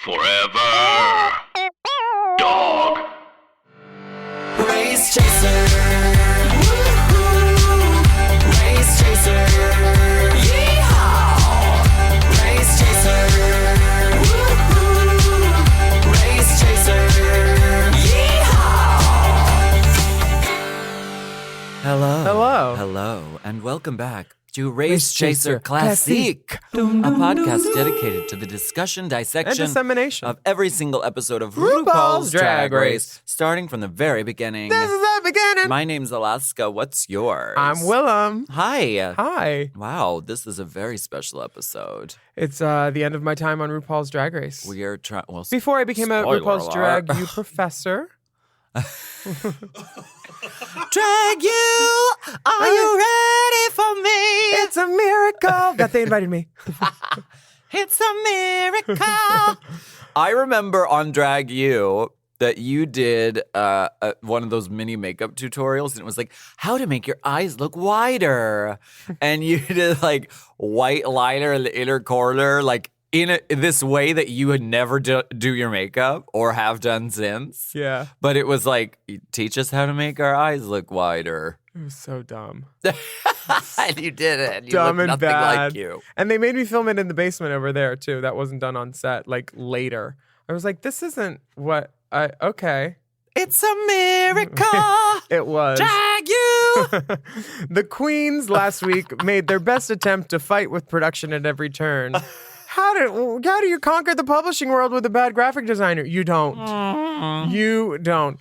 Forever. Dog. Race chaser. Woo-hoo. Race chaser. Yeehaw. Race chaser. Woo-hoo. Race chaser. Yeehaw. Hello, and welcome back to Race Chaser Classique, a podcast dedicated to the discussion, dissection, and dissemination of every single episode of RuPaul's Drag Race, starting from the very beginning. This is the beginning. My name's Alaska. What's yours? I'm Willam. Hi. Hi. Wow, this is a very special episode. It's the end of my time on RuPaul's Drag Race. We are trying. Well, Before I became a spoiler RuPaul's alert. Drag U professor. Drag you, are you ready for me? It's a miracle that they invited me. It's a miracle. I remember on Drag You that you did one of those mini makeup tutorials, and it was like how to make your eyes look wider. And you did like white liner in the inner corner, like in this way that you would never do your makeup or have done since. Yeah. But it was like, teach us how to make our eyes look wider. It was so dumb. And you did it. You Dumb looked and nothing bad. like you. And they made me film it in the basement over there, too. That wasn't done on set, like later. I was like, this isn't what okay. It's a miracle. It was. Drag you. The queens last week made their best attempt to fight with production at every turn. How do you conquer the publishing world with a bad graphic designer? You don't. You don't.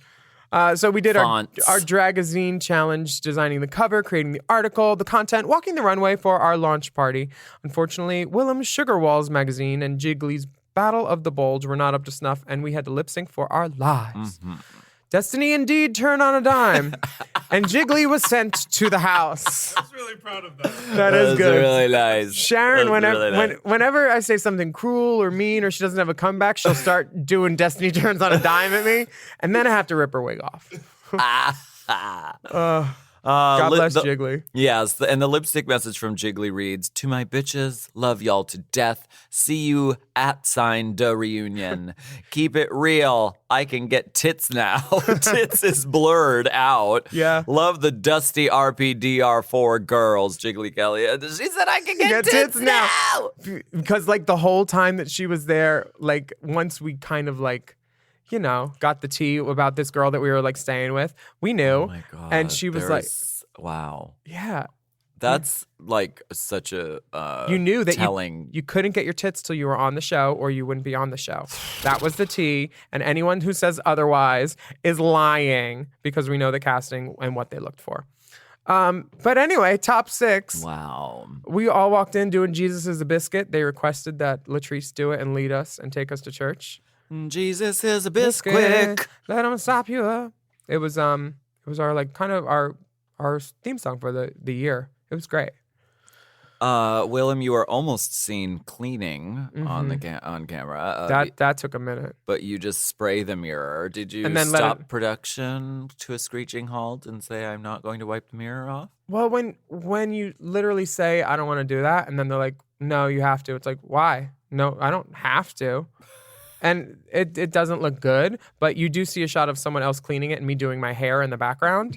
So we did our Dragazine challenge, designing the cover, creating the article, the content, walking the runway for our launch party. Unfortunately, Willam's Sugar Walls magazine and Jiggly's Battle of the Bulge were not up to snuff, and we had to lip sync for our lives. Mm-hmm. Destiny indeed turned on a dime, and Jiggly was sent to the house. I was really proud of that. That is good. Really nice. Sharon, Really nice. whenever I say something cruel or mean or she doesn't have a comeback, she'll start doing Destiny turns on a dime at me, and then I have to rip her wig off. God bless Jiggly. Yes, and the lipstick message from Jiggly reads, "To my bitches, love y'all to death. See you at @ reunion. Keep it real. I can get tits now." Tits is blurred out. Yeah. Love the dusty RPDR4 girls, Jiggly Kelly. She said, "I can get tits now." Because like the whole time that she was there, like once we kind of like, you know, got the tea about this girl that we were like staying with, we knew. Oh my God. And she was like, wow. yeah. That's like such a You knew that telling. you couldn't get your tits till you were on the show or you wouldn't be on the show. That was the tea. And anyone who says otherwise is lying because we know the casting and what they looked for. But anyway, top 6. Wow. We all walked in doing Jesus is a Biscuit. They requested that Latrice do it and lead us and take us to church. Jesus is a biscuit. Let him stop you up. It was our like kind of our theme song for the year. It was great. Willam, you were almost seen cleaning on camera. That took a minute. But you just spray the mirror. Did you And then stop production to a screeching halt and say, "I'm not going to wipe the mirror off"? Well, when you literally say, "I don't want to do that," and then they're like, "No, you have to." It's like, why? No, I don't have to. And it doesn't look good, but you do see a shot of someone else cleaning it and me doing my hair in the background.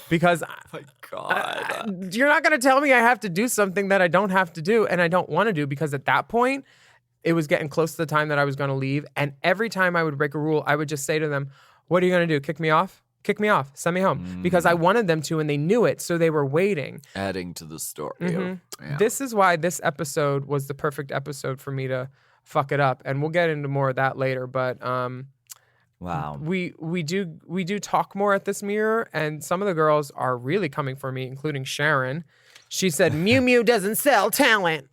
Because My God. you're not going to tell me I have to do something that I don't have to do and I don't want to do, because at that point, it was getting close to the time that I was going to leave. And every time I would break a rule, I would just say to them, "What are you going to do? Kick me off? Kick me off. Send me home." Because I wanted them to, and they knew it, so they were waiting. Adding to the story. Mm-hmm. Yeah. This is why this episode was the perfect episode for me to fuck it up. And we'll get into more of that later. But Wow. we do talk more at this mirror, and some of the girls are really coming for me, including Sharon. She said, "Mew Mew doesn't sell talent."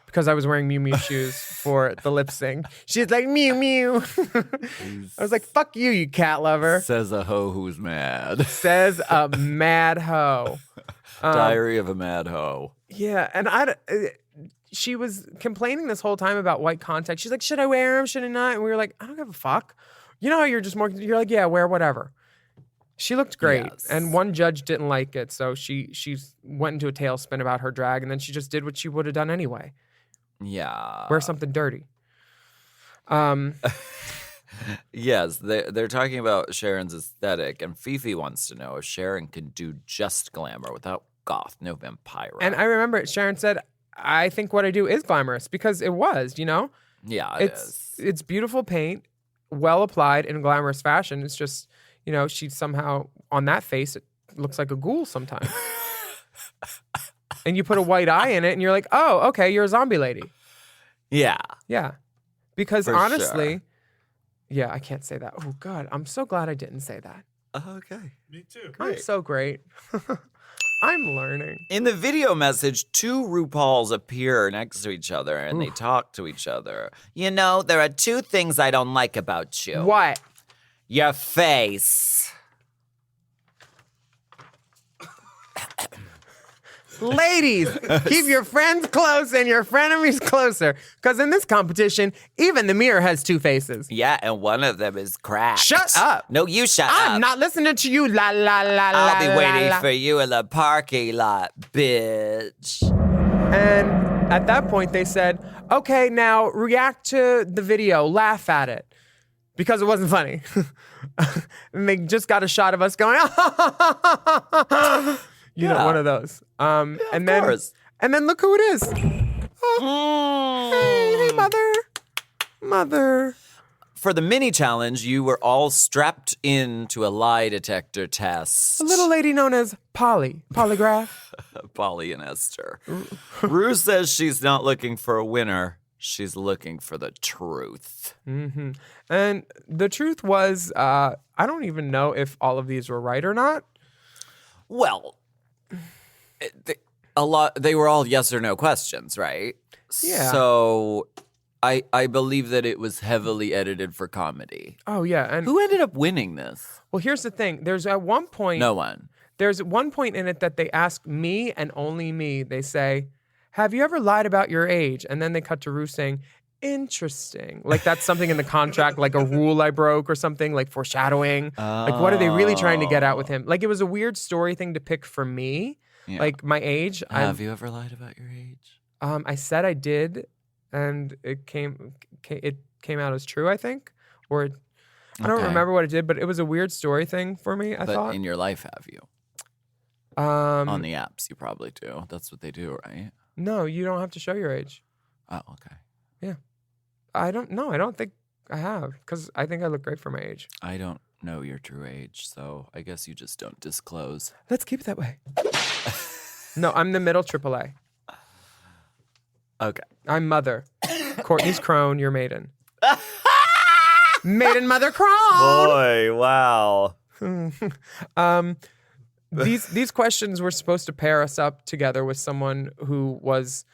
Because I was wearing Mew Mew shoes for the lip sync. She's like, "Mew Mew." I was like, "Fuck you, you cat lover." Says a hoe who's mad. Says a mad hoe. Diary of a mad hoe. Yeah, and she was complaining this whole time about white contacts. She's like, "Should I wear them? Should I not?" And we were like, "I don't give a fuck." You know how you're like, "Yeah, wear whatever." She looked great, Yes. and one judge didn't like it, so she went into a tailspin about her drag, and then she just did what she would have done anyway. Yeah. Wear something dirty. Yes, they're talking about Sharon's aesthetic, and Fifi wants to know if Sharon can do just glamour without goth, no vampire. And I remember Sharon said, I think what I do is glamorous because it was, yeah, It's beautiful paint, well applied in glamorous fashion. It's just, she somehow, on that face, it looks like a ghoul sometimes. And you put a white eye in it and you're like, oh, okay, you're a zombie lady. Yeah. Yeah. Because For honestly, sure. yeah, I can't say that. Oh, God, I'm so glad I didn't say that. Okay. Me too. I'm so great. I'm learning. In the video message, two RuPauls appear next to each other and they talk to each other. There are two things I don't like about you. What? Your face. Ladies, keep your friends close and your frenemies closer. Because in this competition, even the mirror has two faces. Yeah, and one of them is cracked. Shut up. No, you shut up. I'm not listening to you, la la la la. I'll be la, waiting la. for you in the parking lot, bitch. And at that point, they said, okay, now react to the video, laugh at it. Because it wasn't funny. And they just got a shot of us going, Yeah. one of those. of and then course. and then look who it is. Hey, mother. For the mini challenge, you were all strapped into a lie detector test. A little lady known as Polygraph. Polly and Esther. Rue says she's not looking for a winner. She's looking for the truth. Mm-hmm. And the truth was, I don't even know if all of these were right or not. Well, they were all yes or no questions, right? Yeah. So I believe that it was heavily edited for comedy. Oh, yeah. And Who ended up winning this? well, here's the thing. There's at one point. No one. There's one point in it that they ask me and only me. They say, have you ever lied about your age? And then they cut to Rue saying, interesting. Like that's something in the contract, like a rule I broke or something, like foreshadowing. Like what are they really trying to get at with him? Like it was a weird story thing to pick for me. Yeah. Like my age. Have you ever lied about your age? I said I did, and it came out as true, I think. Or I don't Okay. remember what it did, but it was a weird story thing for me, I But thought. in your life, have you? On On the apps, you probably do. That's what they do, right? No, you don't have to show your age. Oh, okay. I don't know. I don't think I have, because I think I look great for my age. I don't know your true age, so I guess you just don't disclose. Let's keep it that way. No, I'm the middle AAA. Okay. I'm mother. Courtney's crone, you're maiden. Maiden mother crone. Boy, wow. These questions were supposed to pair us up together with someone who was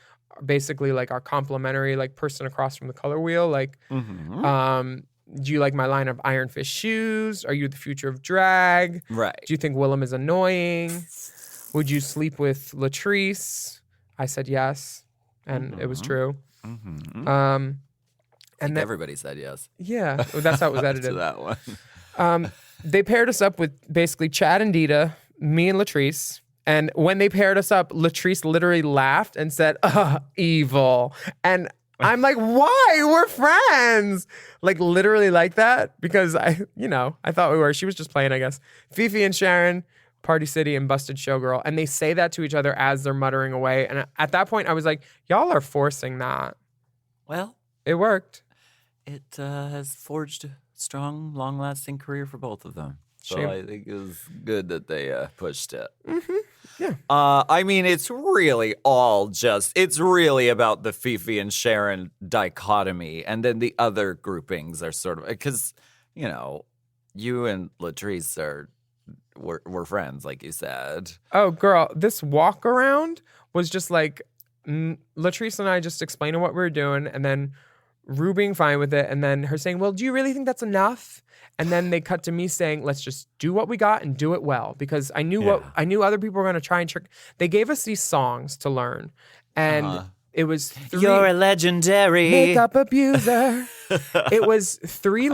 basically like our complimentary like person across from the color wheel. Like, do you like my line of Iron Fist shoes? Are you the future of drag? Right. Do you think Willam is annoying? Would you sleep with Latrice? I said yes, and it was true. And then Everybody said yes yeah, that's how it was to edited. that one. They paired us up with basically Chad and Dita, me and Latrice. And when they paired us up, Latrice literally laughed and said, evil. And I'm like, why? We're friends. Like literally like that. Because I thought we were. She was just playing, I guess. Fifi and Sharon, Party City and Busted Showgirl. And they say that to each other as they're muttering away. And at that point, I was like, y'all are forcing that. Well, It worked. it has forged a strong, long-lasting career for both of them. So Shame. I think it was good that they pushed it. Yeah. I mean, it's really about the Fifi and Sharon dichotomy. And then the other groupings are sort of, because, you and Latrice were friends, like you said. Oh, girl, this walk around was just like Latrice and I just explaining what we were doing, and then Rue being fine with it, and then her saying, well, do you really think that's enough? And then they cut to me saying, let's just do what we got and do it well, because I knew other people were going to try and trick. They gave us these songs to learn, and it was You're a legendary makeup abuser. It was three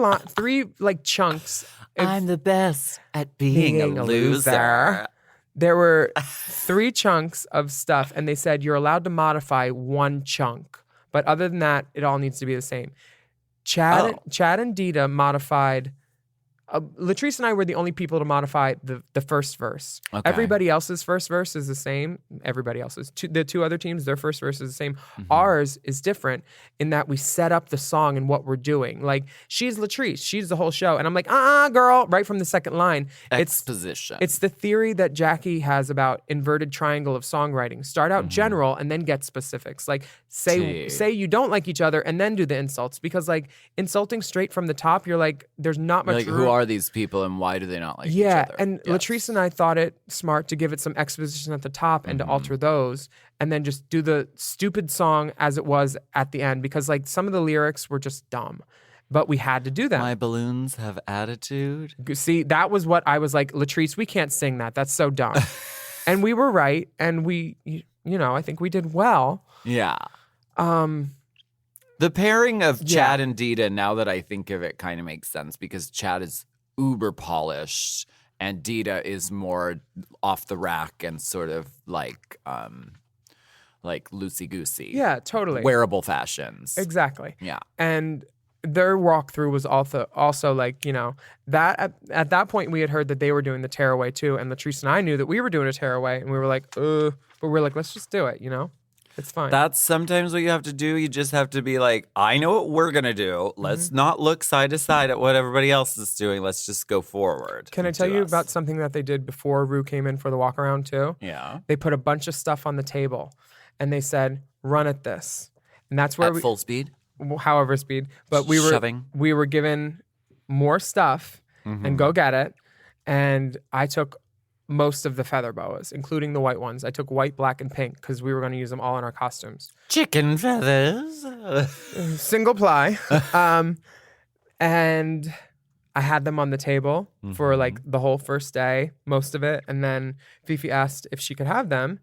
like chunks. I'm the best at being a loser. There were 3 chunks of stuff, and they said you're allowed to modify 1 chunk. But other than that, it all needs to be the same. Chad Oh. and Dita modified. Latrice and I were the only people to modify the first verse. Okay. Everybody else's first verse is the same. Everybody else's. The two other teams, their first verse is the same. Mm-hmm. Ours is different in that we set up the song and what we're doing. Like, she's Latrice. She's the whole show. And I'm like, girl, right from the second line. Exposition. It's the theory that Jackie has about inverted triangle of songwriting. Start out general and then get specifics. Like, say you don't like each other and then do the insults. Because, like, insulting straight from the top, you're like, there's not much like, room. who are these people and why do they not like each Yeah, other? and Yes. Latrice and I thought it smart to give it some exposition at the top and to alter those, and then just do the stupid song as it was at the end, because like some of the lyrics were just dumb, but we had to do them. My balloons have attitude. See, that was what I was like, Latrice, we can't sing that. That's so dumb. And we were right, and we, I think we did well. Yeah. The pairing of Chad and Dita, now that I think of it, kind of makes sense because Chad is uber polished and Dita is more off the rack and sort of like loosey-goosey. Yeah, totally. Wearable fashions. Exactly. Yeah. And their walkthrough was also like, that at that point we had heard that they were doing the tearaway too. And Latrice and I knew that we were doing a tearaway, and we were like, but we're like, let's just do it, It's fine. That's sometimes what you have to do. You just have to be like, I know what we're going to do. Let's not look side to side at what everybody else is doing. Let's just go forward. Can I tell you about something that they did before Rue came in for the walk around too? Yeah. They put a bunch of stuff on the table and they said, run at this. And that's where At full speed? however speed, but we were given more stuff and go get it. And I took most of the feather boas, including the white ones. I took white, black, and pink because we were going to use them all in our costumes. Chicken feathers. Single ply. And I had them on the table for like the whole first day, most of it. And then Fifi asked if she could have them.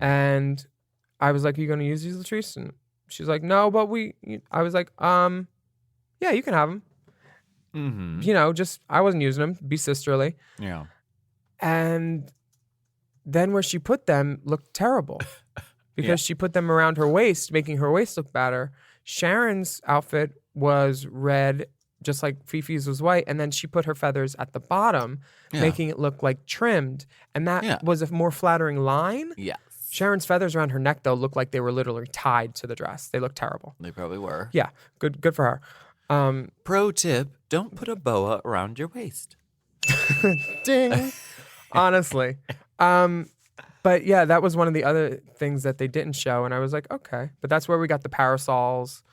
And I was like, are you going to use these, Latrice? And she's like, no, but I was like, yeah, you can have them. Just, I wasn't using them. Be sisterly. Yeah. And then where she put them looked terrible because she put them around her waist, making her waist look better. Sharon's outfit was red, just like Fifi's was white. And then she put her feathers at the bottom, making it look like trimmed. And that was a more flattering line. Yes. Sharon's feathers around her neck, though, looked like they were literally tied to the dress. They looked terrible. They probably were. Yeah, good for her. Pro tip, don't put a boa around your waist. Ding. Honestly. But yeah, that was one of the other things that they didn't show. And I was like, okay. But that's where we got the parasols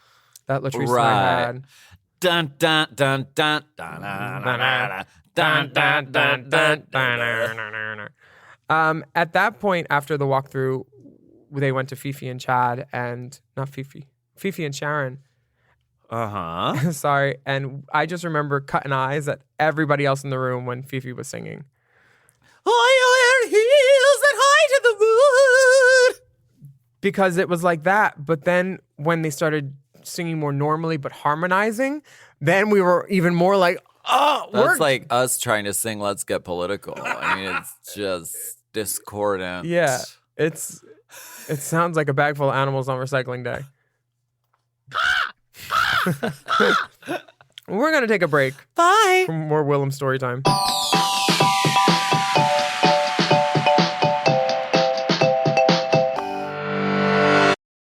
that Latrice and I had. Dun, dun, dun, dun, dun, dun, dun, dun, dun, dun, dun, dun. At that point, after the walkthrough, they went to Fifi and Chad and Fifi and Sharon. Uh-huh. Sorry. And I just remember cutting eyes at everybody else in the room when Fifi was singing. I wear heels that high to the wood. Because it was like that. But then when they started singing more normally but harmonizing, then we were even more like, That's like us trying to sing Let's Get Political. I mean, it's just discordant. Yeah. It sounds like a bag full of animals on recycling day. We're going to take a break. Bye. For more Willam story time.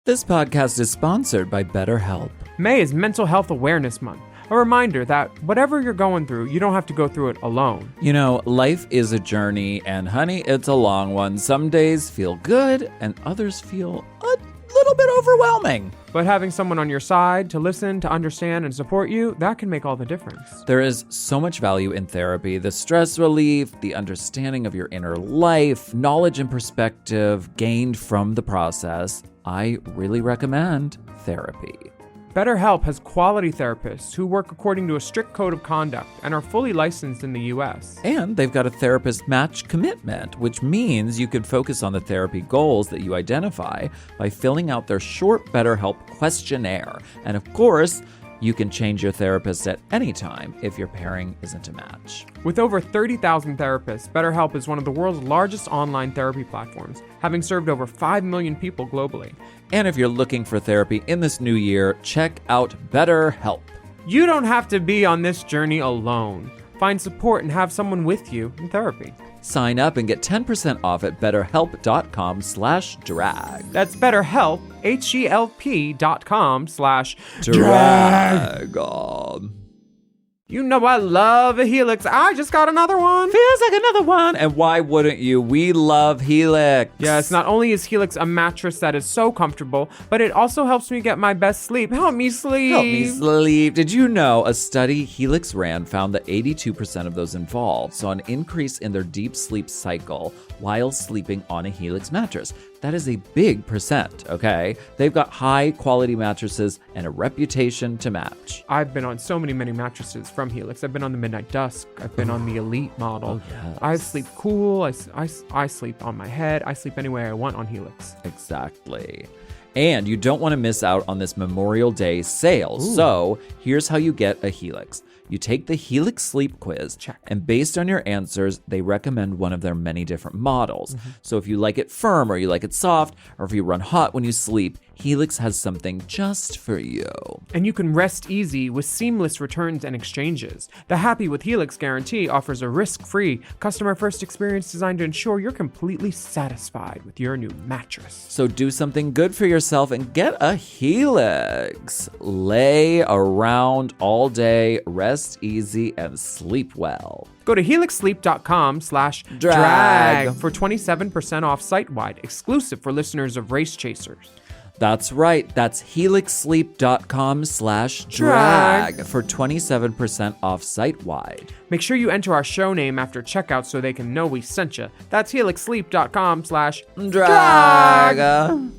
This podcast is sponsored by BetterHelp. May is Mental Health Awareness Month. A reminder that whatever you're going through, you don't have to go through it alone. You know, life is a journey, and honey, it's a long one. Some days feel good, and others feel a little bit overwhelming. But having someone on your side to listen, to understand, and support you, that can make all the difference. There is so much value in therapy. The stress relief, the understanding of your inner life, knowledge and perspective gained from the process. I really recommend therapy. BetterHelp has quality therapists who work according to a strict code of conduct and are fully licensed in the U.S. And they've got a therapist match commitment, which means you can focus on the therapy goals that you identify by filling out their short BetterHelp questionnaire. And of course, you can change your therapist at any time if your pairing isn't a match. With over 30,000 therapists, BetterHelp is one of the world's largest online therapy platforms, having served over 5 million people globally. And if you're looking for therapy in this new year, check out BetterHelp. You don't have to be on this journey alone. Find support and have someone with you in therapy. Sign up and get 10% off at betterhelp.com/drag. That's BetterHelp, HELP.com/drag. You know I love a Helix. I just got another one. Feels like another one. And why wouldn't you? We love Helix. Yes, not only is Helix a mattress that is so comfortable, but it also helps me get my best sleep. Help me sleep. Help me sleep. Did you know a study Helix ran found that 82% of those involved saw an increase in their deep sleep cycle while sleeping on a Helix mattress? That is a big percent, okay? They've got high quality mattresses and a reputation to match. I've been on so many mattresses from Helix. I've been on the Midnight Dusk. I've been on the Elite model. Oh, yes. I sleep cool. I sleep on my head. I sleep anywhere I want on Helix. Exactly. And you don't want to miss out on this Memorial Day sale. Ooh. So here's how you get a Helix. You take the Helix Sleep Quiz, Check. and based on your answers, they recommend one of their many different models. So if you like it firm or you like it soft, or if you run hot when you sleep, Helix has something just for you. And you can rest easy with seamless returns and exchanges. The Happy with Helix guarantee offers a risk-free, customer-first experience designed to ensure you're completely satisfied with your new mattress. So do something good for yourself and get a Helix. Lay around all day, rest easy, and sleep well. Go to helixsleep.com/drag for 27% off site-wide, exclusive for listeners of Race Chasers. That's right. That's helixsleep.com/drag for 27% off site-wide. Make sure you enter our show name after checkout so they can know we sent you. That's helixsleep.com/drag.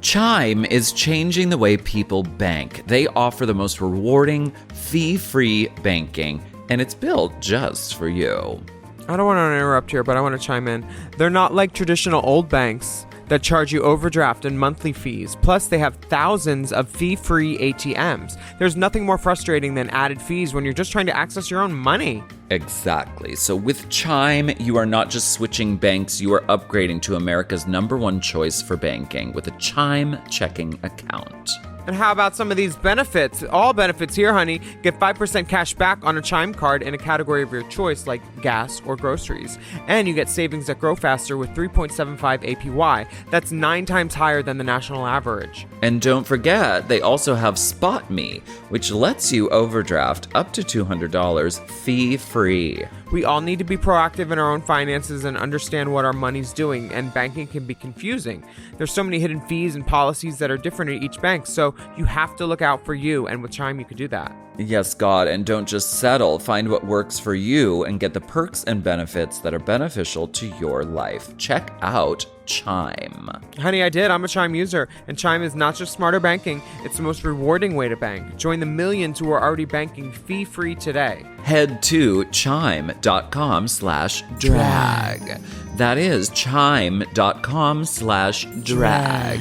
Chime is changing the way people bank. They offer the most rewarding, fee-free banking, and it's built just for you. I don't want to interrupt here, but I want to chime in. They're not like traditional old banks that charge you overdraft and monthly fees. Plus, they have thousands of fee-free ATMs. There's nothing more frustrating than added fees when you're just trying to access your own money. Exactly. So with Chime, you are not just switching banks, you are upgrading to America's #1 choice for banking with a Chime checking account. And how about some of these benefits? All benefits here, honey. Get 5% cash back on a Chime card in a category of your choice, like gas or groceries. And you get savings that grow faster with 3.75 APY. That's 9 times higher than the national average. And don't forget, they also have Spot Me, which lets you overdraft up to $200 fee-free. We all need to be proactive in our own finances and understand what our money's doing, and banking can be confusing. There's so many hidden fees and policies that are different at each bank, so you have to look out for you, and with Chime you could do that. Yes, God, and don't just settle. Find what works for you and get the perks and benefits that are beneficial to your life. Check out Chime. Honey, I did. I'm a Chime user, and Chime is not just smarter banking, it's the most rewarding way to bank. Join the millions who are already banking fee-free today. Head to chime.com/drag. That is chime.com/drag.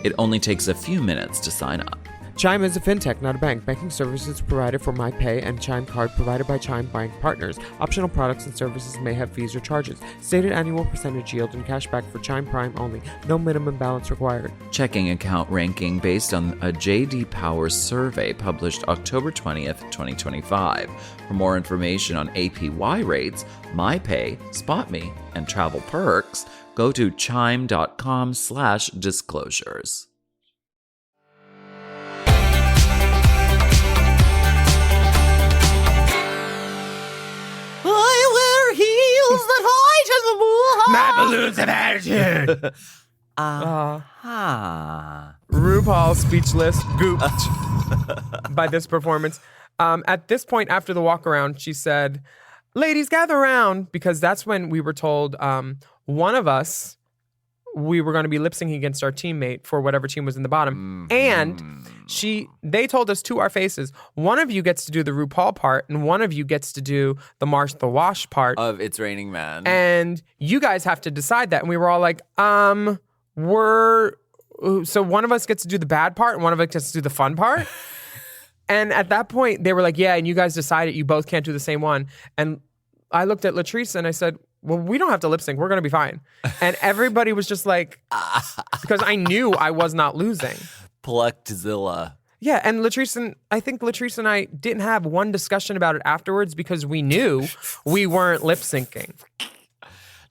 It only takes a few minutes to sign up. Chime is a fintech, not a bank. Banking services provided for MyPay and Chime Card provided by Chime Bank Partners. Optional products and services may have fees or charges. Stated annual percentage yield and cashback for Chime Prime only. No minimum balance required. Checking account ranking based on a J.D. Power survey published October 20th, 2025. For more information on APY rates, MyPay, SpotMe, and travel perks, go to chime.com/disclosures. My balloons of attitude. RuPaul speechless, gooped by this performance. At this point, after the walk around, she said, "Ladies, gather around," because that's when we were told one of us, we were going to be lip syncing against our teammate for whatever team was in the bottom. And they told us to our faces, one of you gets to do the RuPaul part and one of you gets to do the Martha Wash part Of It's Raining Men. and you guys have to decide that. And we were all like, so one of us gets to do the bad part and one of us gets to do the fun part. And at that point, they were like, yeah, and you guys decided you both can't do the same one. And I looked at Latrice and I said, well, we don't have to lip sync. We're going to be fine. And everybody was just like, because I knew I was not losing. Plucked Zilla. Yeah, and I think Latrice and I didn't have one discussion about it afterwards because we knew we weren't lip syncing.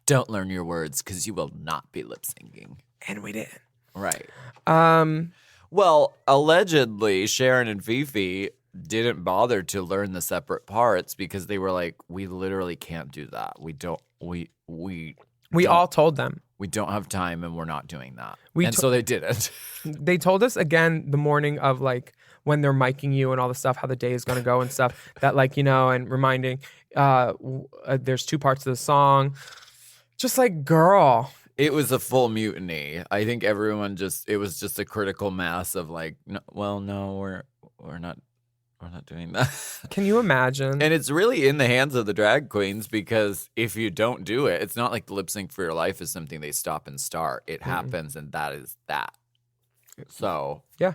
Don't learn your words because you will not be lip syncing. And we did. Right. Um, Well, allegedly, Sharon and Fifi didn't bother to learn the separate parts because they were like, we literally can't do that. We all told them. We don't have time and we're not doing that. We so they didn't. They told us again the morning of like when they're miking you and all the stuff, how the day is going to go and stuff that like, you know, and reminding there's 2 parts of the song. Just like, girl. It was a full mutiny. I think everyone it was just a critical mass of like, no, we're not doing that. Can you imagine? And it's really in the hands of the drag queens because if you don't do it, it's not like the lip sync for your life is something they stop and start. It happens and that is that. So, yeah.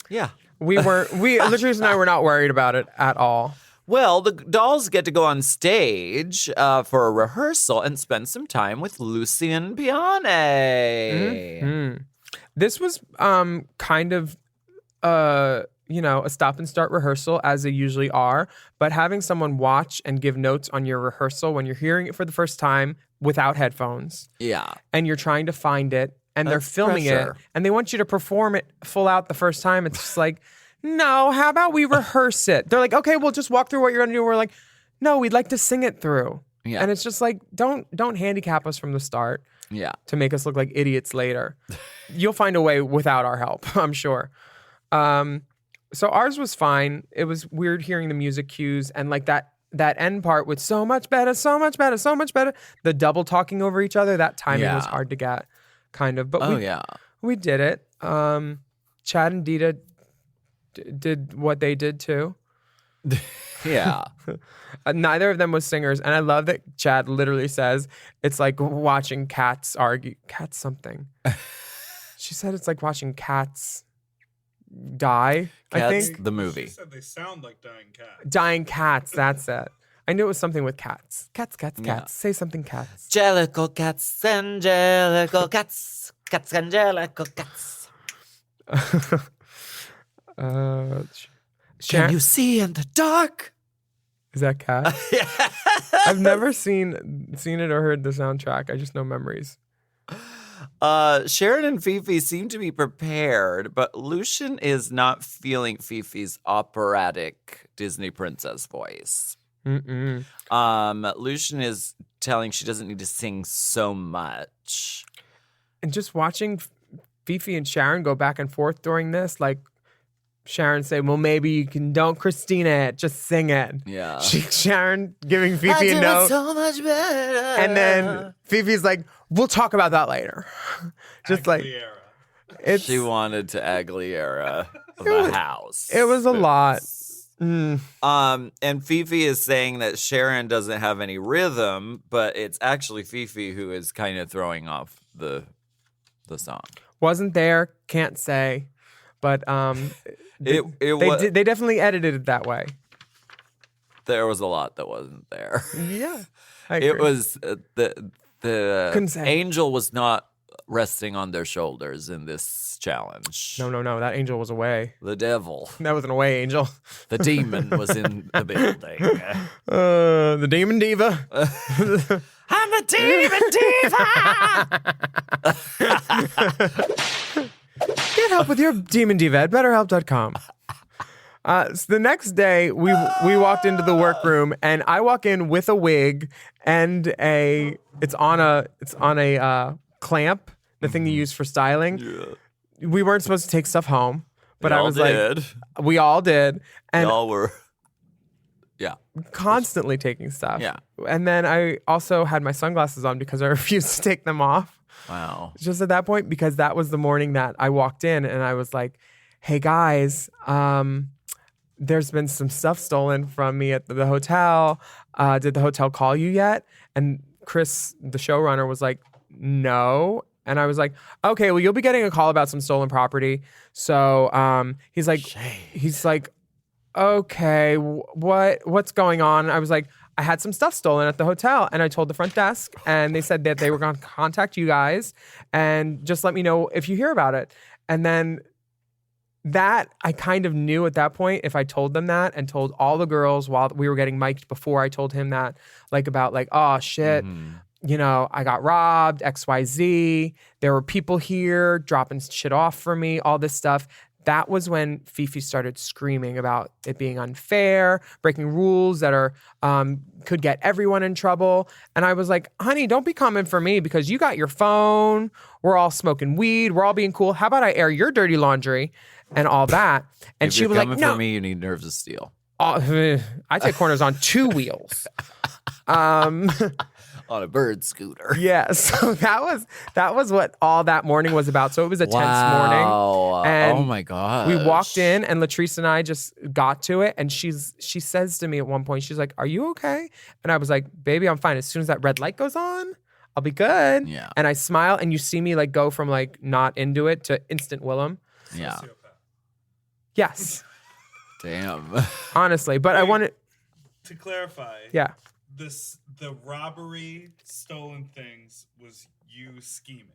Yeah. Latrice and I were not worried about it at all. Well, the dolls get to go on stage for a rehearsal and spend some time with Lucy and Piane. Mm-hmm. This was kind of, you know, a stop and start rehearsal as they usually are, but having someone watch and give notes on your rehearsal when you're hearing it for the first time without headphones. Yeah. And you're trying to find it and they're filming it and they want you to perform it full out the first time. It's just like, no, how about we rehearse it? They're like, okay, we'll just walk through what you're going to do. We're like, no, we'd like to sing it through. Yeah. And it's just like, don't handicap us from the start. Yeah. To make us look like idiots later. You'll find a way without our help, I'm sure. So ours was fine. It was weird hearing the music cues and like that end part with so much better, so much better, so much better. The double talking over each other, that timing was hard to get, kind of. But we did it. Chad and Dita did what they did too. Yeah. Neither of them was singers. And I love that Chad literally says it's like watching cats argue. Cats something. She said it's like watching cats die. Cats, I think the movie. She said they sound like dying cats. Dying cats. That's it. I knew it was something with cats. Cats. Yeah. Say something cats. Angelical cats, angelical cats, cats, angelical cats. Can you see in the dark? Is that cat? Yeah. I've never seen it or heard the soundtrack. I just know memories. Sharon and Fifi seem to be prepared, but Lucian is not feeling Fifi's operatic Disney princess voice. Lucian is telling she doesn't need to sing so much. And just watching Fifi and Sharon go back and forth during this, like Sharon say, well, maybe you can, don't Christina it, just sing it. Yeah. Sharon giving Fifi a note. so much better. And then Fifi's like, we'll talk about that later. Just Aguilera. like, she wanted to Aguilera the house. it was a lot. And Fifi is saying that Sharon doesn't have any rhythm, but it's actually Fifi who is kind of throwing off the song. Wasn't there, can't say. But they definitely edited it that way. There was a lot that wasn't there. Yeah. I agree. It was Couldn't say. angel was not resting on their shoulders in this challenge. No. That angel was away. The devil, That wasn't away, angel. the demon was in the building. The demon diva. I'm a demon diva. Get help with your demon diva at BetterHelp.com. So the next day, we walked into the workroom, and I walk in with a wig and it's on a clamp, the thing you use for styling. Yeah. We weren't supposed to take stuff home, but I was did. like, we all did, and Y'all were, yeah, constantly taking stuff. Yeah. And then I also had my sunglasses on because I refused to take them off. wow. Just at that point, because that was the morning that I walked in and I was like, hey guys, there's been some stuff stolen from me at the hotel. Did the hotel call you yet? And Chris, the showrunner, was like, no. And I was like, okay, well, you'll be getting a call about some stolen property. So he's like, okay, what's going on? I was like, I had some stuff stolen at the hotel, and I told the front desk, and they said that they were going to contact you guys and just let me know if you hear about it. And then that I kind of knew at that point if I told them that and told all the girls while we were getting mic'd before I told him that, like about like, oh shit, you know, I got robbed, XYZ. There were people here dropping shit off for me, all this stuff. That was when Fifi started screaming about it being unfair, breaking rules that are could get everyone in trouble. And I was like, honey, don't be coming for me because you got your phone. We're all smoking weed. We're all being cool. How about I air your dirty laundry and all that? And If she you're was like, coming no. for me, you need nerves of steel. I take corners on 2 wheels. On a bird scooter. Yeah, so that was what all that morning was about. So it was a tense morning. And oh my god. we walked in and Latrice and I just got to it. And she says to me at one point, she's like, are you okay? And I was like, baby, I'm fine. As soon as that red light goes on, I'll be good. Yeah. And I smile and you see me like go from like not into it to instant Willam. Yeah. Yes, Damn. honestly. But I wanted, To clarify, yeah. the robbery, stolen things was you scheming.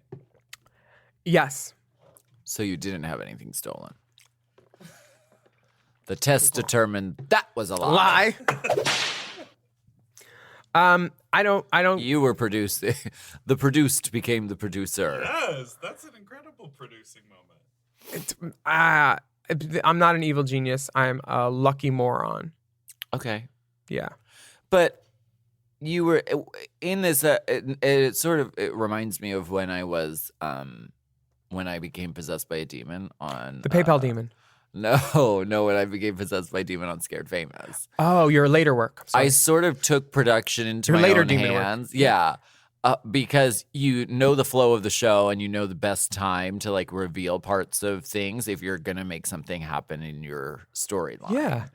Yes. So you didn't have anything stolen. The test determined that was a lie. I don't. You were produced. The produced became the producer. Yes, that's an incredible producing moment. I'm not an evil genius. I'm a lucky moron. Okay. Yeah. But you were in this. It reminds me of when I was when I became possessed by a demon on The PayPal demon. No, when I became possessed by a demon on Scared Famous. Oh, your later work. I sort of took production into Your my later own demon work. hands. Yeah. Because you know the flow of the show and you know the best time to like reveal parts of things if you're going to make something happen in your storyline. Yeah.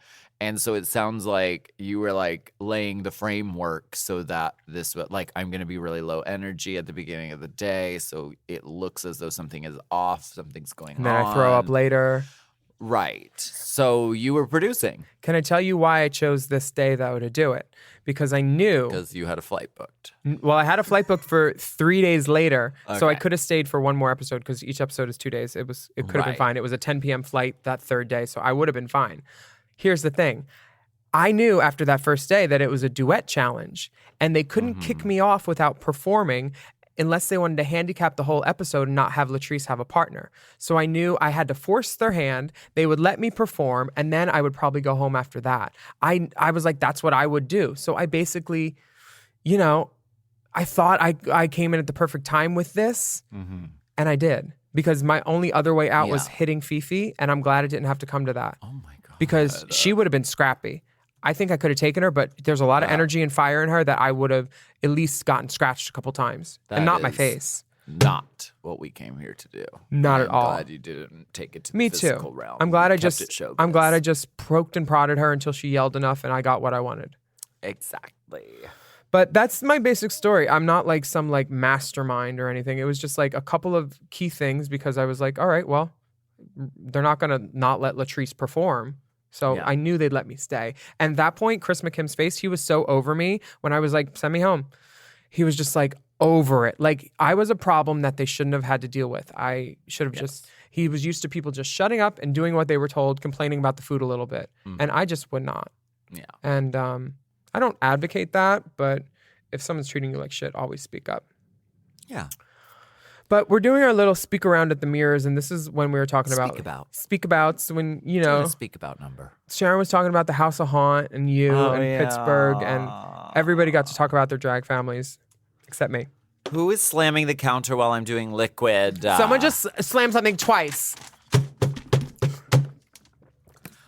And so it sounds like you were like laying the framework so that this, like, I'm going to be really low energy at the beginning of the day. So it looks as though something is off, something's going And then on. I throw up later. Right. So you were producing Can I tell you why I chose this day though to do it? Because I knew. because you had a flight booked. Well, I had a flight booked for 3 days later, so I Okay. could have stayed for one more episode because each episode is 2 days. It could have been Right. fine. It was a 10 p.m. flight that third day, so I would have been fine. Here's the thing. I knew after that first day that it was a duet challenge, and they couldn't kick me off without performing unless they wanted to handicap the whole episode and not have Latrice have a partner. So I knew I had to force their hand. They would let me perform, and then I would probably go home after that. I was like, that's what I would do. So I basically, you know, I thought I came in at the perfect time with this, and I did. Because my only other way out was Yeah. hitting Fifi, and I'm glad it didn't have to come to that. Oh my God. Because she would have been scrappy. I think I could have taken her, but there's a lot of energy and fire in her that I would have at least gotten scratched a couple times. That and not my is face. Not what we came here to do. Not at I'm all. glad you didn't take it to Me the too. physical realm. I'm glad You I kept just it showbiz. I'm glad I just poked and prodded her until she yelled enough and I got what I wanted. Exactly. But that's my basic story. I'm not like some like mastermind or anything. It was just like a couple of key things because I was like, all right, well, they're not going to not let Latrice perform. So Yeah. I knew they'd let me stay. And at that point, Chris McKim's face, he was so over me when I was like, send me home. He was just like over it. Like I was a problem that they shouldn't have had to deal with. I should have just, he was used to people just shutting up and doing what they were told, complaining about the food a little bit. And I just would not. Yeah. And I don't advocate that, but if someone's treating you like shit, always speak up. Yeah. But we're doing our little speak around at the mirrors, and this is when we were talking about Speak about. abouts when you Doing know a speak about number. Sharon was talking about the House of Haunt and you and Pittsburgh, and everybody got to talk about their drag families, except me. Who is slamming the counter while I'm doing liquid? Someone just slammed something twice.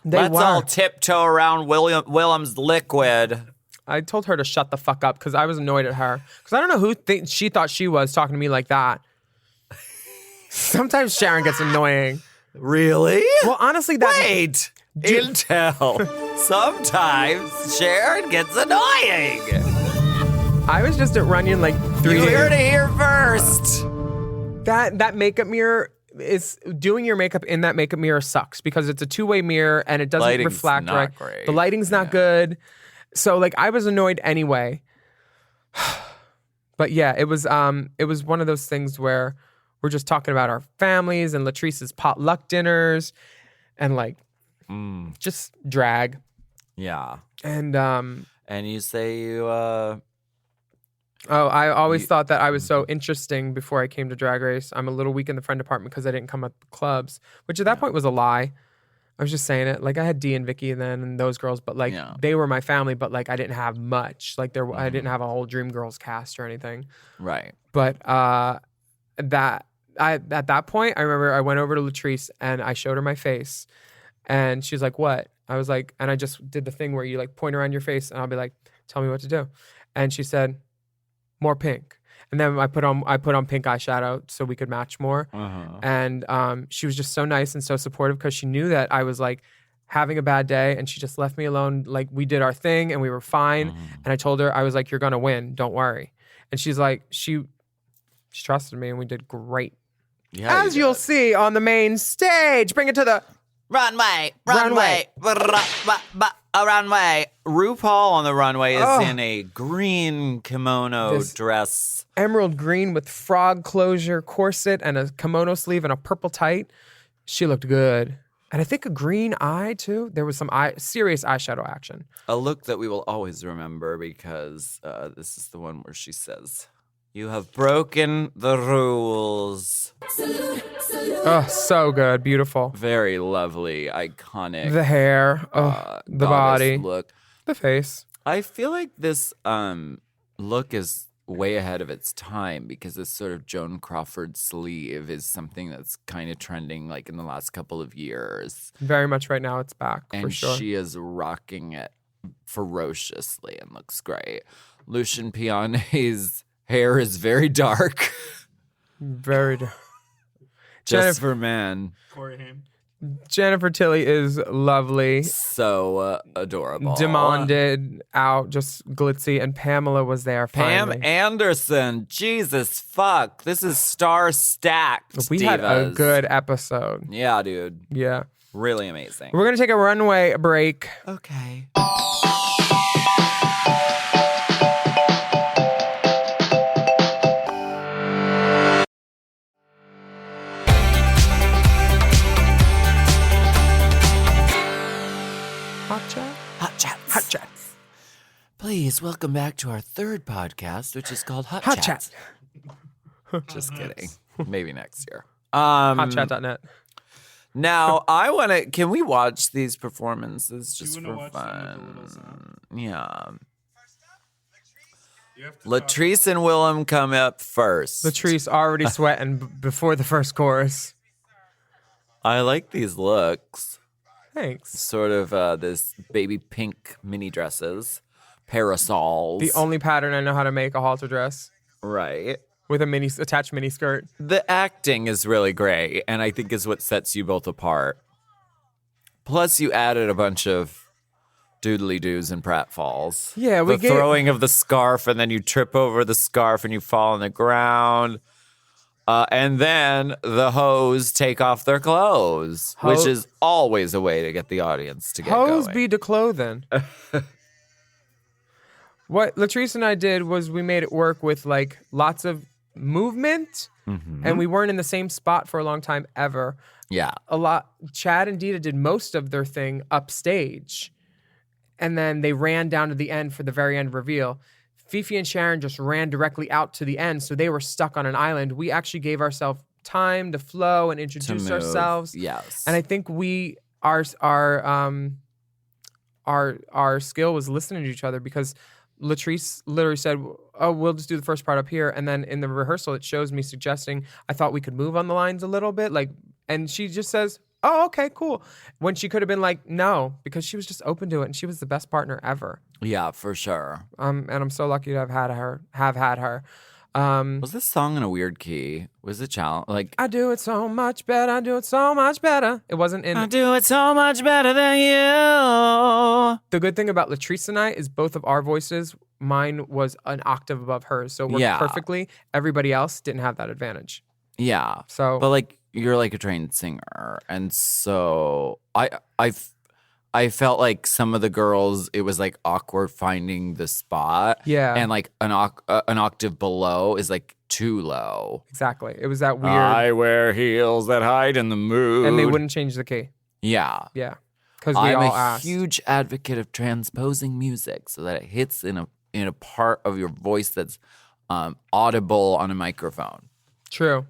Let's all tiptoe around Willam's liquid. I told her to shut the fuck up because I was annoyed at her. Because I don't know who she thought she was talking to me like that. Sometimes Sharon gets annoying. Really? Well, honestly, that Wait. Intel. Sometimes Sharon gets annoying. I was just at Runyon like 3 You days. heard it here first. That makeup mirror is doing your makeup in that makeup mirror sucks because it's a two-way mirror and it doesn't Lighting's reflect not right. great. The lighting's not good. So like I was annoyed anyway. But yeah, it was one of those things where we're just talking about our families and Latrice's potluck dinners. and like just drag. Yeah. And you say you I always thought that I was so interesting before I came to Drag Race. I'm a little weak in the friend department because I didn't come up to clubs, which at that point was a lie. I was just saying it. Like I had Dee and Vicky then and those girls, but like they were my family, but like I didn't have much. Like I didn't have a whole Dream Girls cast or anything. Right. But at that point, I remember I went over to Latrice and I showed her my face, and she was like, "What?" I was like, and I just did the thing where you like point around your face, and I'll be like, "Tell me what to do," and she said, "More pink." And then I put on pink eyeshadow so we could match more. And she was just so nice and so supportive because she knew that I was like having a bad day, and she just left me alone. Like we did our thing and we were fine. And I told her, I was like, "You're gonna win, don't worry." And she's like, she trusted me, and we did great. Yeah. As you'll see on the main stage, bring it to the runway. Runway. A runway. RuPaul on the runway is in a green kimono This- dress. emerald green with frog closure corset and a kimono sleeve and a purple tight. She looked good. And I think a green eye too. There was some serious eyeshadow action. A look that we will always remember because this is the one where she says, "You have broken the rules." Oh, so good. Beautiful. Very lovely, iconic. The hair. Oh, the goddess body. look. The face. I feel like this look is way ahead of its time because this sort of Joan Crawford sleeve is something that's kind of trending like in the last couple of years. Very much right now it's back for And sure. she is rocking it ferociously and looks great. Lucian Piane's hair is very dark. Very. Just for men. Corey Haim. Jennifer Tilly is lovely. So adorable. Demanded out, just glitzy, and Pamela was there Pam finally. Anderson. Jesus fuck. This is star stacked. We had a divas. good episode. Yeah, dude. Yeah. Really amazing. We're going to take a runway break. Okay. Hot chat? Hot chats. Hot chats. Please welcome back to our third podcast, which is called Hot, Hot Chats. chat. Just kidding. Maybe next year. Hotchat.net. Now, I want to. Can we watch these performances just wanna for watch them with a little fun? Yeah. You have to Latrice and Willam come up first. Latrice already sweating before the first chorus. I like these looks. Thanks. Sort of this baby pink mini dresses, parasols. The only pattern I know how to make a halter dress right. with a attached mini skirt. The acting is really great, and I think is what sets you both apart. Plus, you added a bunch of doodly doos and pratfalls. Yeah, we the throwing of the scarf, and then you trip over the scarf and you fall on the ground. And then the hoes take off their clothes, which is always a way to get the audience to get Hose going. be de clothing. What Latrice and I did was we made it work with like lots of movement, and we weren't in the same spot for a long time ever. Yeah. Chad and Dita did most of their thing upstage, and then they ran down to the end for the very end reveal. Fifi and Sharon just ran directly out to the end, so they were stuck on an island. We actually gave ourselves time to flow and introduce move. ourselves. Yes. And I think our skill was listening to each other, because Latrice literally said, "Oh, we'll just do the first part up here," and then in the rehearsal, it shows me suggesting I thought we could move on the lines a little bit, like, and she just says, "Oh, okay, cool," when she could have been like, "No," because she was just open to it, and she was the best partner ever. Yeah, for sure. And I'm so lucky to have had her. Was this song in a weird key? Was it challenge? Like, I do it so much better. I do it so much better. It wasn't in. I do it so much better than you. The good thing about Latrice and I is both of our voices, mine was an octave above hers, so it worked Yeah. perfectly. Everybody else didn't have that advantage. Yeah. So, But like, you're like a trained singer, and so I felt like some of the girls, it was like awkward finding the spot. Yeah. And like an octave below is like too low. exactly. It was that weird. I wear heels that hide in the mood. And they wouldn't change the key. Yeah. Yeah, because we I'm all a asked. huge advocate of transposing music so that it hits in a part of your voice that's audible on a microphone. True.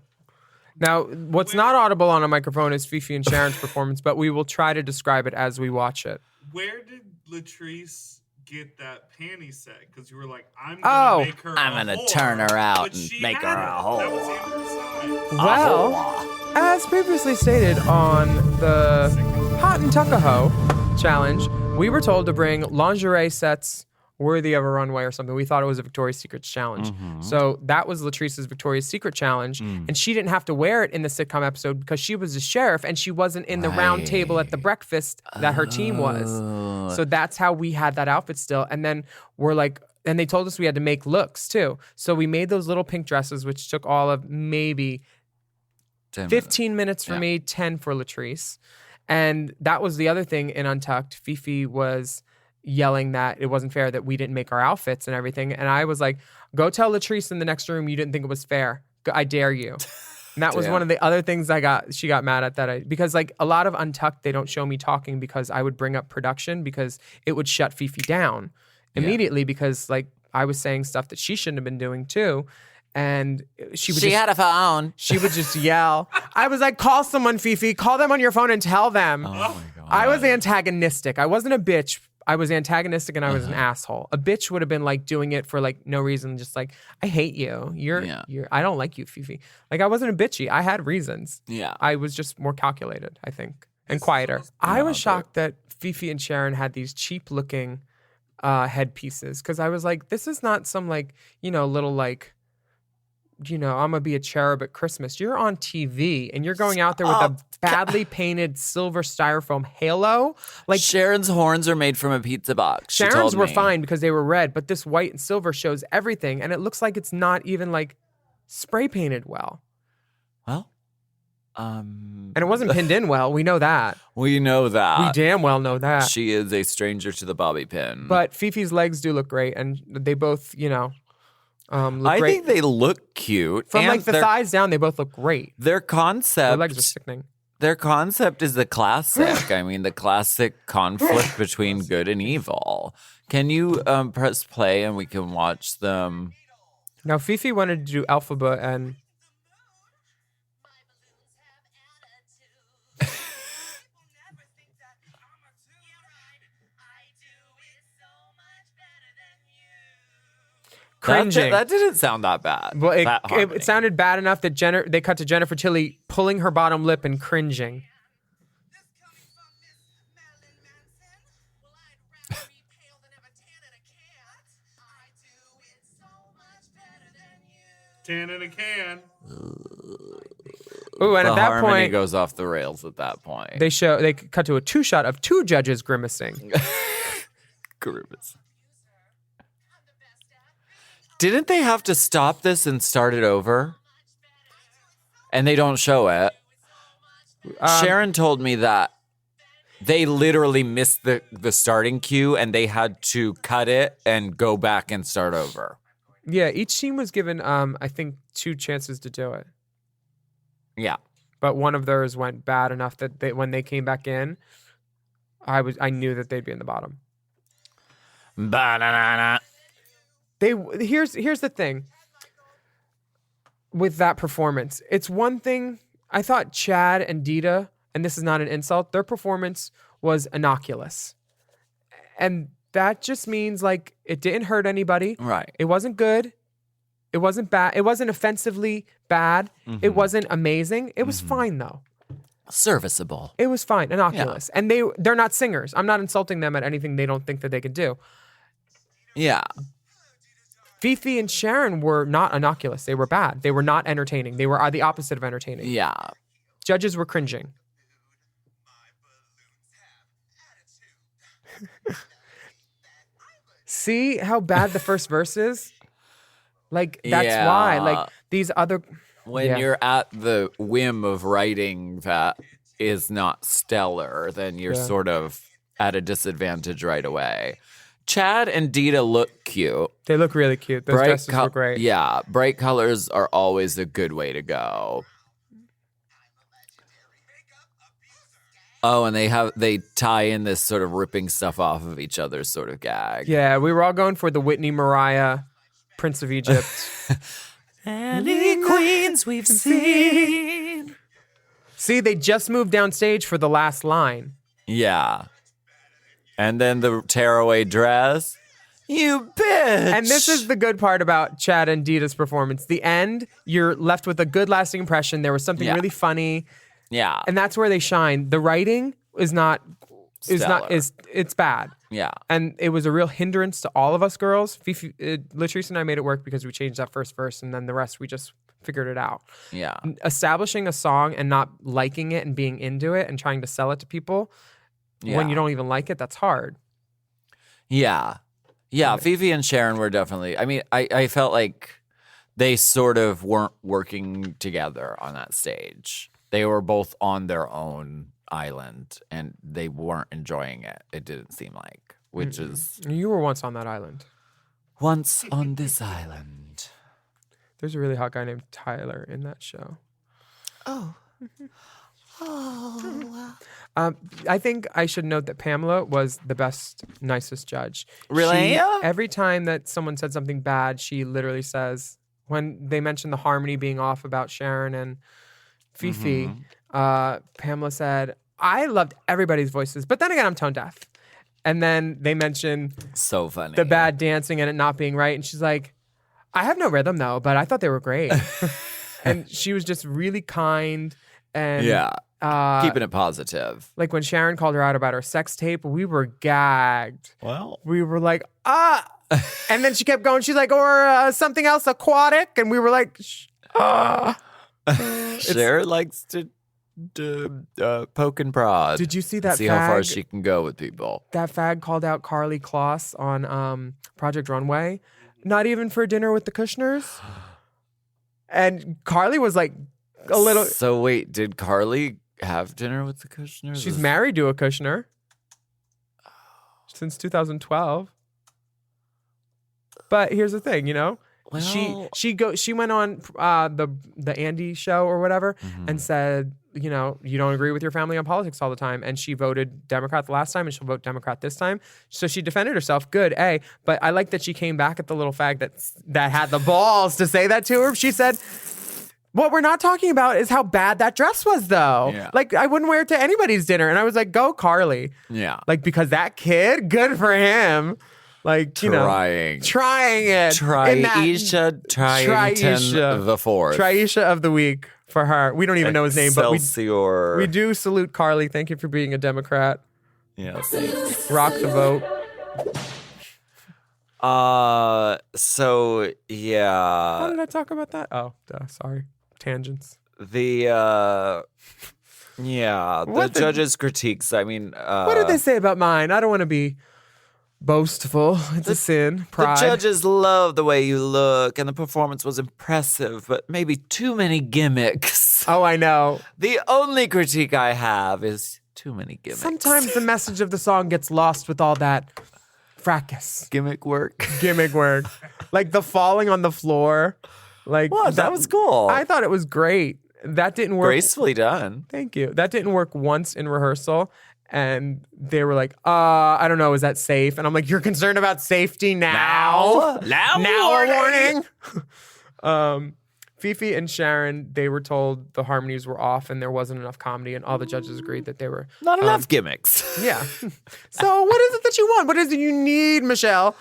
Now, what's not audible on a microphone is Fifi and Sharon's performance, but we will try to describe it as we watch it. Where did Latrice get that panty set? Because you were like, I'm Oh, gonna make her I'm a gonna whore, turn her out but and she make her had a it. whore. That was Amber's side. Well, as previously stated on the Hot and Tuckahoe challenge, we were told to bring lingerie sets worthy of a runway or something. We thought it was a Victoria's Secret challenge. So that was Latrice's Victoria's Secret challenge. And she didn't have to wear it in the sitcom episode because she was the sheriff and she wasn't in the round table at the breakfast that her team was. So that's how we had that outfit still. And then we're like, and they told us we had to make looks too. So we made those little pink dresses, which took all of maybe 15 minutes for me, 10 for Latrice. And that was the other thing in Untucked. Fifi was yelling that it wasn't fair that we didn't make our outfits and everything. And I was like, go tell Latrice in the next room you didn't think it was fair. I dare you. And that was one of the other things she got mad at because like a lot of Untucked, they don't show me talking because I would bring up production because it would shut Fifi down immediately because like I was saying stuff that she shouldn't have been doing too. And she had a phone. She would just yell. I was like, call someone, Fifi. Call them on your phone and tell them. Oh my God. I was antagonistic. I wasn't a bitch. I was antagonistic and I was an asshole. A bitch would have been like doing it for like no reason, just like, I hate you. You're I don't like you, Fifi. Like I wasn't a bitchy. I had reasons. Yeah. I was just more calculated, I think, and quieter. I was shocked that Fifi and Sharon had these cheap looking headpieces because I was like, this is not some like, little like, I'm gonna be a cherub at Christmas. You're on TV and you're going out there with a badly painted silver styrofoam halo. Like Sharon's horns are made from a pizza box. She Sharon's told were me. fine because they were red, but this white and silver shows everything, and it looks like it's not even like spray painted well. Well, and it wasn't pinned in well. We know that. we know that. We damn well know that. She is a stranger to the bobby pin. But Fifi's legs do look great, and they both, look I great. think they look cute. From and like the thighs down, they both look great. Their Their concept. legs are sickening. Their concept is the classic. I mean, the classic conflict between good and evil. Can you press play and we can watch them? Now Fifi wanted to do Alphaba and cringing. That didn't sound that bad. Well, that harmony. it sounded bad enough that they cut to Jennifer Tilly pulling her bottom lip and cringing. Tan in a can. Ooh, and the at that harmony point, goes off the rails at that point. they cut to a two shot of two judges grimacing. Grimace. Didn't they have to stop this and start it over? And they don't show it. Sharon told me that they literally missed the starting cue and they had to cut it and go back and start over. Yeah, each team was given, I think, 2 chances to do it. Yeah. But one of theirs went bad enough that when they came back in, I knew that they'd be in the bottom. Ba-na-na-na. Here's the thing with that performance. It's one thing. I thought Chad and Dita, and this is not an insult, their performance was innocuous. And that just means like it didn't hurt anybody. Right. It wasn't good. It wasn't bad. It wasn't offensively bad. It wasn't amazing. It was fine though. Serviceable. It was fine, innocuous. And they're not singers. I'm not insulting them at anything they don't think that they could do. Yeah. Fifi and Sharon were not innocuous. They were bad. They were not entertaining. They were the opposite of entertaining. Yeah. Judges were cringing. See how bad the first verse is? Like, that's why. Like, these other... When you're at the whim of writing that is not stellar, then you're sort of at a disadvantage right away. Chad and Dita look cute. They look really cute. Those dresses were great. Yeah, bright colors are always a good way to go. Oh, and they tie in this sort of ripping stuff off of each other sort of gag. Yeah, we were all going for the Whitney Mariah, Prince of Egypt. Any queens we've seen. See, they just moved downstage for the last line. Yeah. And then the tearaway dress. You bitch. And this is the good part about Chad and Dita's performance. The end, you're left with a good lasting impression. There was something really funny. Yeah. And that's where they shine. The writing is not Stellar. it's bad. Yeah. And it was a real hindrance to all of us girls. Fifi, Latrice and I made it work because we changed that first verse, and then the rest we just figured it out. Yeah. Establishing a song and not liking it and being into it and trying to sell it to people when you don't even like it, that's hard. Yeah. Yeah. Fifi and Sharon were definitely, I mean, I felt like they sort of weren't working together on that stage. They were both on their own island and they weren't enjoying it. It didn't seem like, which is You were once on that island. once on this island. There's a really hot guy named Tyler in that show. Oh. I think I should note that Pamela was the best, nicest judge. Really? Every time that someone said something bad, she literally says, when they mentioned the harmony being off about Sharon and Fifi, Pamela said, I loved everybody's voices, but then again, I'm tone deaf. And then they mentioned So funny. the bad dancing and it not being right. And she's like, I have no rhythm though, but I thought they were great. And she was just really kind. And Yeah. Keeping it positive. like when Sharon called her out about her sex tape, we were gagged. Well. We were like, ah. And then she kept going. She's like, or something else aquatic. And we were like, Sharon likes to poke and prod. Did you see that See how far fag? she can go with people. That fag called out Carly Kloss on Project Runway. Not even for dinner with the Kushners. And Carly was like a little. So wait, did Carly have dinner with the Kushners? She's married to a Kushner since 2012. But here's the thing, you know, Well, she went on the Andy show or whatever and said, you know, you don't agree with your family on politics all the time. And she voted Democrat the last time and she'll vote Democrat this time. So she defended herself. Good, A. But I like that she came back at the little fag that had the balls to say that to her. She said, what we're not talking about is how bad that dress was, though. Yeah. Like, I wouldn't wear it to anybody's dinner. And I was like, go, Carly. yeah. Like, because that kid, good for him. Like, you know, trying it. Triisha Tryington the fourth. Triisha of the week for her. We don't even know his name, but Excelsior. we do salute Carly. Thank you for being a Democrat. Yes. Rock the vote. So How yeah. did I talk about that? Oh, duh, sorry. Tangents. The yeah, What the judges' critiques. I mean, What did they say about mine? I don't want to be boastful. It's a sin. Pride. The judges love the way you look, and the performance was impressive, but maybe too many gimmicks. Oh, I know. The only critique I have is too many gimmicks. Sometimes the message of the song gets lost with all that fracas. gimmick work. Gimmick work. Like the falling on the floor. Like What? That was cool. I thought it was great. That didn't work. Gracefully done. Thank you. That didn't work once in rehearsal. And they were like, I don't know, is that safe? And I'm like, you're concerned about safety now? Now a warning. Fifi and Sharon, they were told the harmonies were off and there wasn't enough comedy, and all the judges agreed that they were Not enough gimmicks. Yeah. So what is it that you want? What is it you need, Michelle?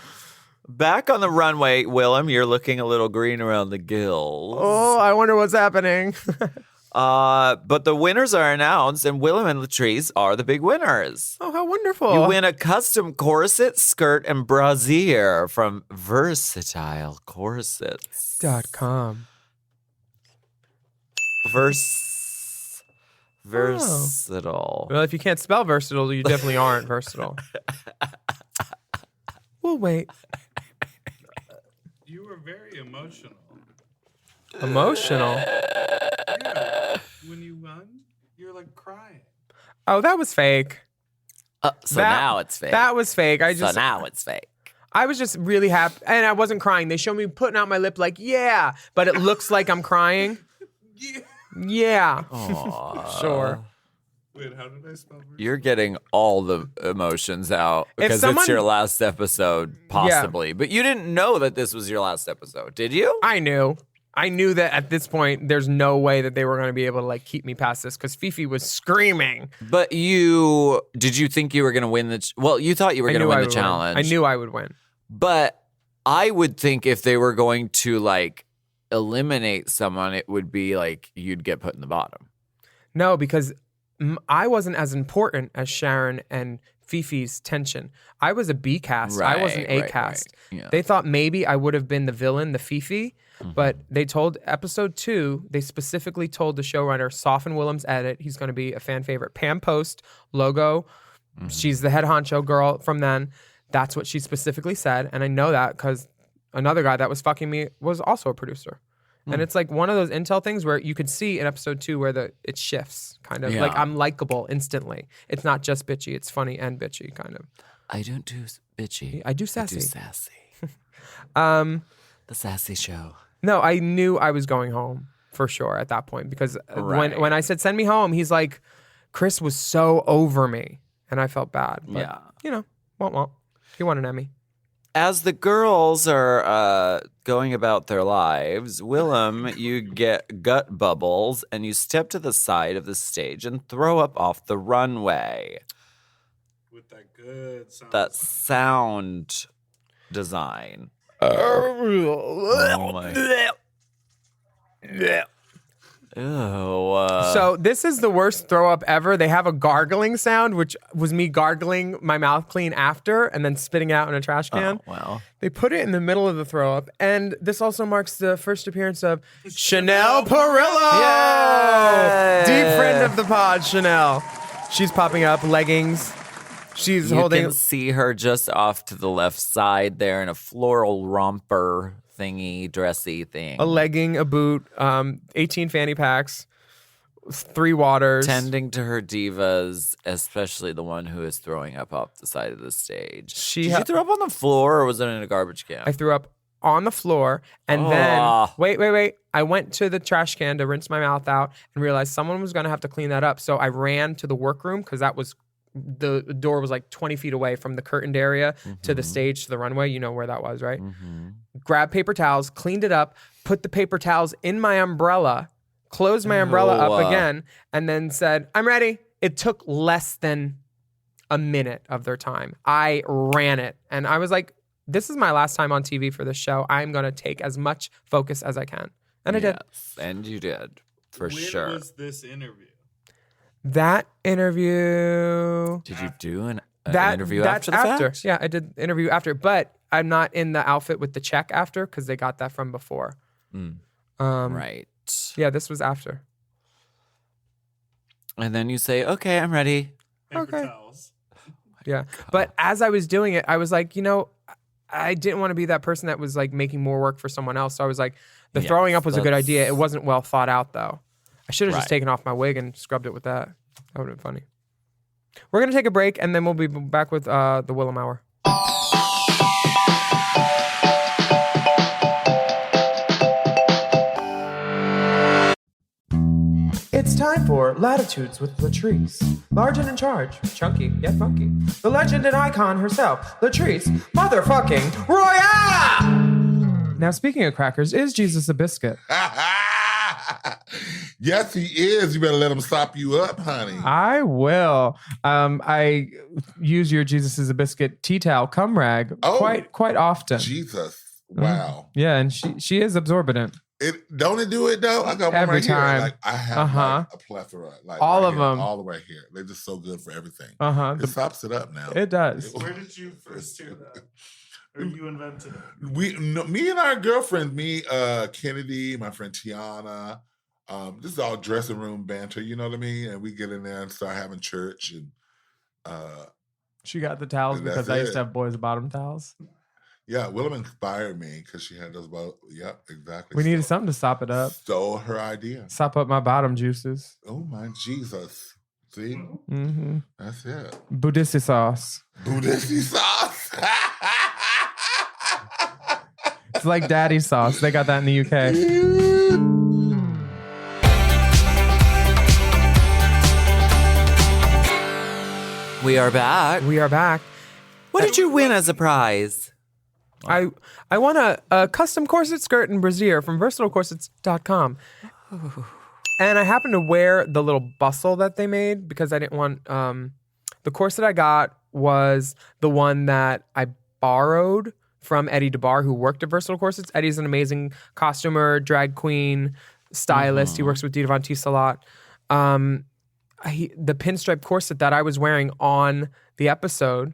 Back on the runway, Willam, you're looking a little green around the gills. Oh, I wonder what's happening. But the winners are announced, and Willam and Latrice are the big winners. Oh, how wonderful. You win a custom corset, skirt, and brassiere from Versatile Corsets. .com. Versatile. Well, if you can't spell versatile, you definitely aren't versatile. We'll wait. You were very emotional. Emotional. Yeah. When you won, you're like crying. Oh, that was fake. So now it's fake. That was fake. So now it's fake. I was just really happy, and I wasn't crying. They showed me putting out my lip like, yeah, but it looks like I'm crying. Yeah. Yeah. Aw. Sure. Wait, how did I spell Bruce? You're getting all the emotions out because someone- it's your last episode, possibly. But you didn't know that this was your last episode, did you? I knew that at this point, there's no way that they were going to be able to like keep me past this because Fifi was screaming. But did you think you were going to win the? Well, you thought you were going to win the challenge. I knew I would win. But I would think if they were going to like eliminate someone, it would be like you'd get put in the bottom. No, because I wasn't as important as Sharon and Fifi's tension. I was a B cast. I wasn't A cast. Right. Yeah. They thought maybe I would have been the villain, the Fifi, but they told episode 2, they specifically told the showrunner, soften Willam's edit. He's going to be a fan favorite. Pam Post, logo. She's the head honcho girl from then. That's what she specifically said. And I know that because another guy that was fucking me was also a producer. And it's like one of those intel things where you could see in episode 2 where it shifts kind of. Yeah. Like I'm likable instantly. It's not just bitchy. It's funny and bitchy kind of. I don't do bitchy. I do sassy. I do sassy. The sassy show. No, I knew I was going home for sure at that point because Right. when I said send me home, he's like, Chris was so over me. And I felt bad. But, Yeah. you know, won't. He won an Emmy. As the girls are going about their lives, Willam, you get gut bubbles and you step to the side of the stage and throw up off the runway. With that good sound. That sound design. Oh my. Ew. So this is the worst throw up ever. They have a gargling sound, which was me gargling my mouth clean after and then spitting out in a trash can. Oh, well. They put it in the middle of the throw up. And this also marks the first appearance of Chanel Perillo. Yay! Deep friend of the pod, Chanel. She's popping up, leggings. She's You holding. can see her just off to the left side there in a floral romper thingy, dressy thing. a legging, a boot, 18 fanny packs, 3 waters. Tending to her divas, especially the one who is throwing up off the side of the stage. She Did ha- you throw up on the floor or was it in a garbage can? I threw up on the floor and then wait. I went to the trash can to rinse my mouth out and realized someone was going to have to clean that up. So I ran to the workroom because the door was like 20 feet away from the curtained area to the stage, to the runway. You know where that was, right? Grabbed paper towels, cleaned it up, put the paper towels in my umbrella, closed my umbrella up again, and then said, I'm ready. It took less than a minute of their time. I ran it. And I was like, this is my last time on TV for this show. I'm going to take as much focus as I can. And I did. Yes, and you did, for When sure. was this interview? That interview... Did you do an That interview that's after the fact? Yeah, I did the interview after, but I'm not in the outfit with the check after because they got that from before. Right. Yeah, this was after. And then you say, okay, I'm ready. Paper Okay. towels. Yeah, but as I was doing it, I was like, I didn't want to be that person that was like making more work for someone else. So I was like, the Yes, throwing up was a good that's- idea. It wasn't well thought out though. I should have just Right. taken off my wig and scrubbed it with that. That would have been funny. We're gonna take a break and then we'll be back with the Willam Hour. It's time for Latitudes with Latrice. Large and in charge, chunky yet funky. The legend and icon herself, Latrice motherfucking Royale! Now, speaking of crackers, is Jesus a biscuit? Yes, he is. You better let him sop you up, honey. I will. I use your Jesus is a biscuit tea towel cum rag Oh. quite often. Jesus. Wow. Yeah, and she is absorbent. Don't it do it though? I got one Every right time. here. Like I have like, a plethora. Like All right of here, them. all the way here. They're just so good for everything. Uh-huh. It sops it up now. It does. Where did you first hear that? Or you invented it? Me and our girlfriend, Kennedy, my friend Tiana, this is all dressing room banter, you know what I mean? And we get in there and start having church and She got the towels And that's because I used it. to have boys' bottom towels. yeah, Willam inspired me because she had those yep, exactly. We needed something to sop it up. Stole her idea. Sop up my bottom juices. Oh my Jesus. See? Mm-hmm. That's it. Buddhist sauce. Buddhist sauce. It's like daddy sauce. They got that in the UK. We are back. We are back. What did you win as a prize? I won a custom corset skirt and brassiere from versatilecorsets.com. And I happened to wear the little bustle that they made because I didn't want... the corset I got was the one that I borrowed from Eddie DeBar, who worked at Versatile Corsets. Eddie's an amazing costumer, drag queen, stylist. He works with Dita Von Teese a lot. The pinstripe corset that I was wearing on the episode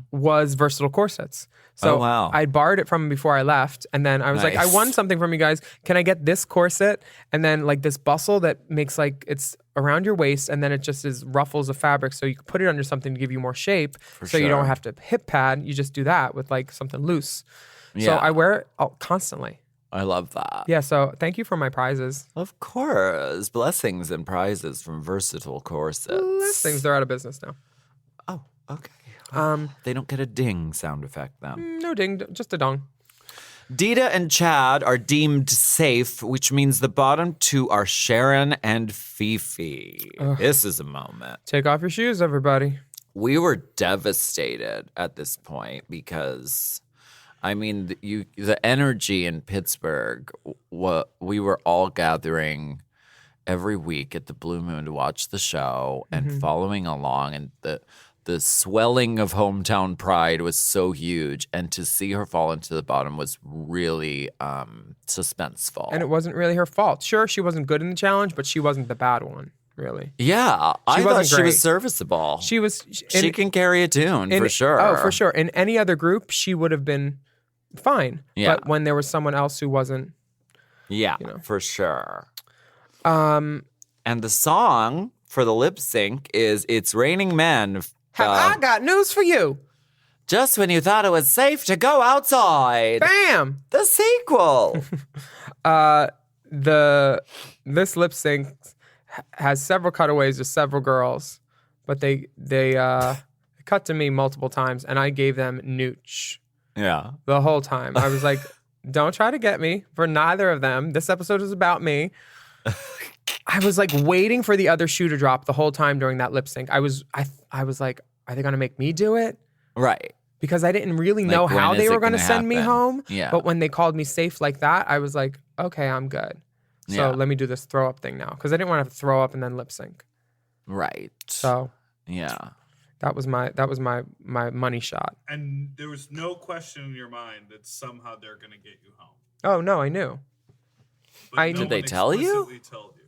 was Versatile Corsets. So Oh, wow. I borrowed it from him before I left. And then I was like, I Nice. won something from you guys. Can I get this corset? And then like this bustle that makes like, it's around your waist and then it just is ruffles of fabric. So you can put it under something to give you more shape. So you don't sure. have to hip pad. You just do that with like something loose. So Yeah. I wear it constantly. I love that. Yeah. So thank you for my prizes. Of course. Blessings and prizes from Versatile Corsets. Things, they're out of business now. Oh, okay. They don't get a ding sound effect then. No ding, just a dong. Dita and Chad are deemed safe, which means the bottom two are Sharon and Fifi. This is a moment. Take off your shoes, everybody. We were devastated at this point because, I mean, the energy in Pittsburgh, we were all gathering every week at the Blue Moon to watch the show and following along, and the swelling of hometown pride was so huge, and to see her fall into the bottom was really suspenseful. And it wasn't really her fault. Sure, she wasn't good in the challenge, but she wasn't the bad one, really. Yeah, I thought wasn't she great. was serviceable. She was... She can carry a tune, for sure. Oh, for sure. In any other group, she would have been fine. Yeah. But when there was someone else who wasn't... Yeah, know. for sure. And the song for the lip sync is It's Raining Men. I got news for you. Just when you thought it was safe to go outside. Bam! The sequel. This lip sync has several cutaways of several girls, but they cut to me multiple times, and I gave them nooch Yeah. the whole time. I was like, don't try to get me for neither of them. This episode is about me. I was like waiting for the other shoe to drop the whole time during that lip sync. I was like, are they going to make me do it? Right. Because I didn't really know when how is they it were going to gonna send me happen? home. Yeah. But when they called me safe like that, I was like, okay, I'm good. So Yeah. let me do this throw up thing now. Because I didn't want to have to throw up and then lip sync. Right. So Yeah. that was my money shot. And there was no question in your mind that somehow they're going to get you home. Oh, no, I knew. But Did no they one tell you? explicitly told you.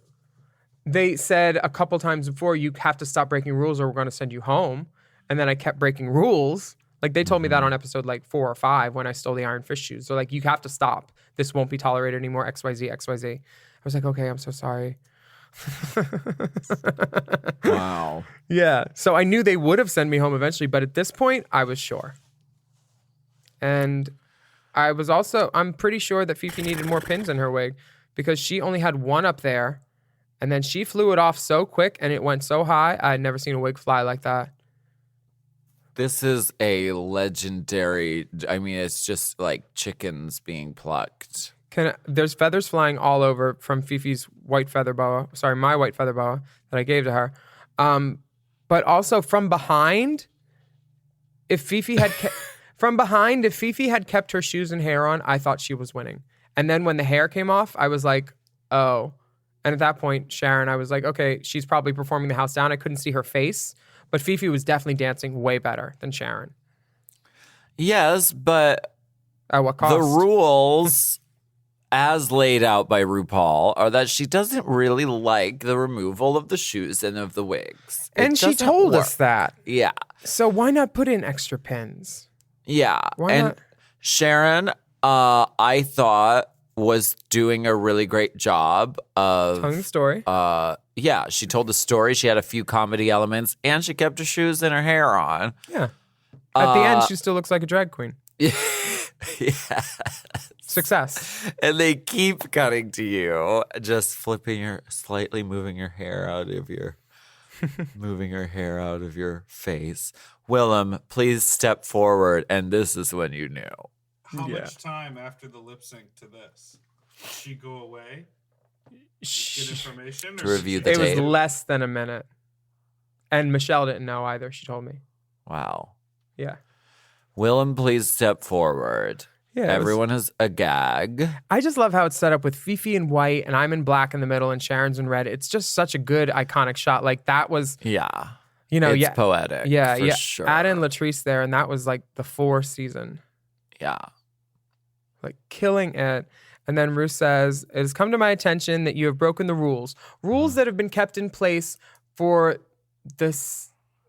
They said a couple times before, you have to stop breaking rules or we're going to send you home. And then I kept breaking rules. Like they told me that on episode like 4 or 5 when I stole the Iron Fist shoes. So like, you have to stop. This won't be tolerated anymore. XYZ, XYZ. I was like, okay, I'm so sorry. Wow. Yeah. So I knew they would have sent me home eventually, but at this point, I was sure. And I was also, I'm pretty sure that Fifi needed more pins in her wig because she only had one up there. And then she flew it off so quick and it went so high. I had never seen a wig fly like that. This is a legendary, I mean, it's just like chickens being plucked. There's feathers flying all over from Fifi's white feather boa. Sorry, my white feather boa that I gave to her. But also from behind, if Fifi had kept her shoes and hair on, I thought she was winning. And then when the hair came off, I was like, oh. And at that point, Sharon, I was like, okay, she's probably performing the house down. I couldn't see her face, but Fifi was definitely dancing way better than Sharon. Yes, but At what cost? the rules as laid out by RuPaul are that she doesn't really like the removal of the shoes and of the wigs. It And she doesn't told work. us that. Yeah. So why not put in extra pins? Yeah. Why and not? Sharon, I thought was doing a really great job of Telling the story. yeah, she told the story. She had a few comedy elements and she kept her shoes and her hair on. Yeah. At the end, she still looks like a drag queen. Yeah. Success. And they keep cutting to you, just slightly moving your hair out of your face. Willam, please step forward. And this is when you knew. How much time after the lip sync to this? Did she go away? Get information? To review the It was tape. less than a minute. And Michelle didn't know either. She told me. Wow. Yeah. Willam, please step forward. Yeah. Everyone has a gag. I just love how it's set up with Fifi in white and I'm in black in the middle and Sharon's in red. It's just such a good iconic shot. Like that was, Yeah. it's poetic. Yeah, for yeah. sure. Add in Latrice there, and that was like the 4th season. Yeah. Like killing it. And then Ruth says, "It has come to my attention that you have broken the rules. Rules that have been kept in place for the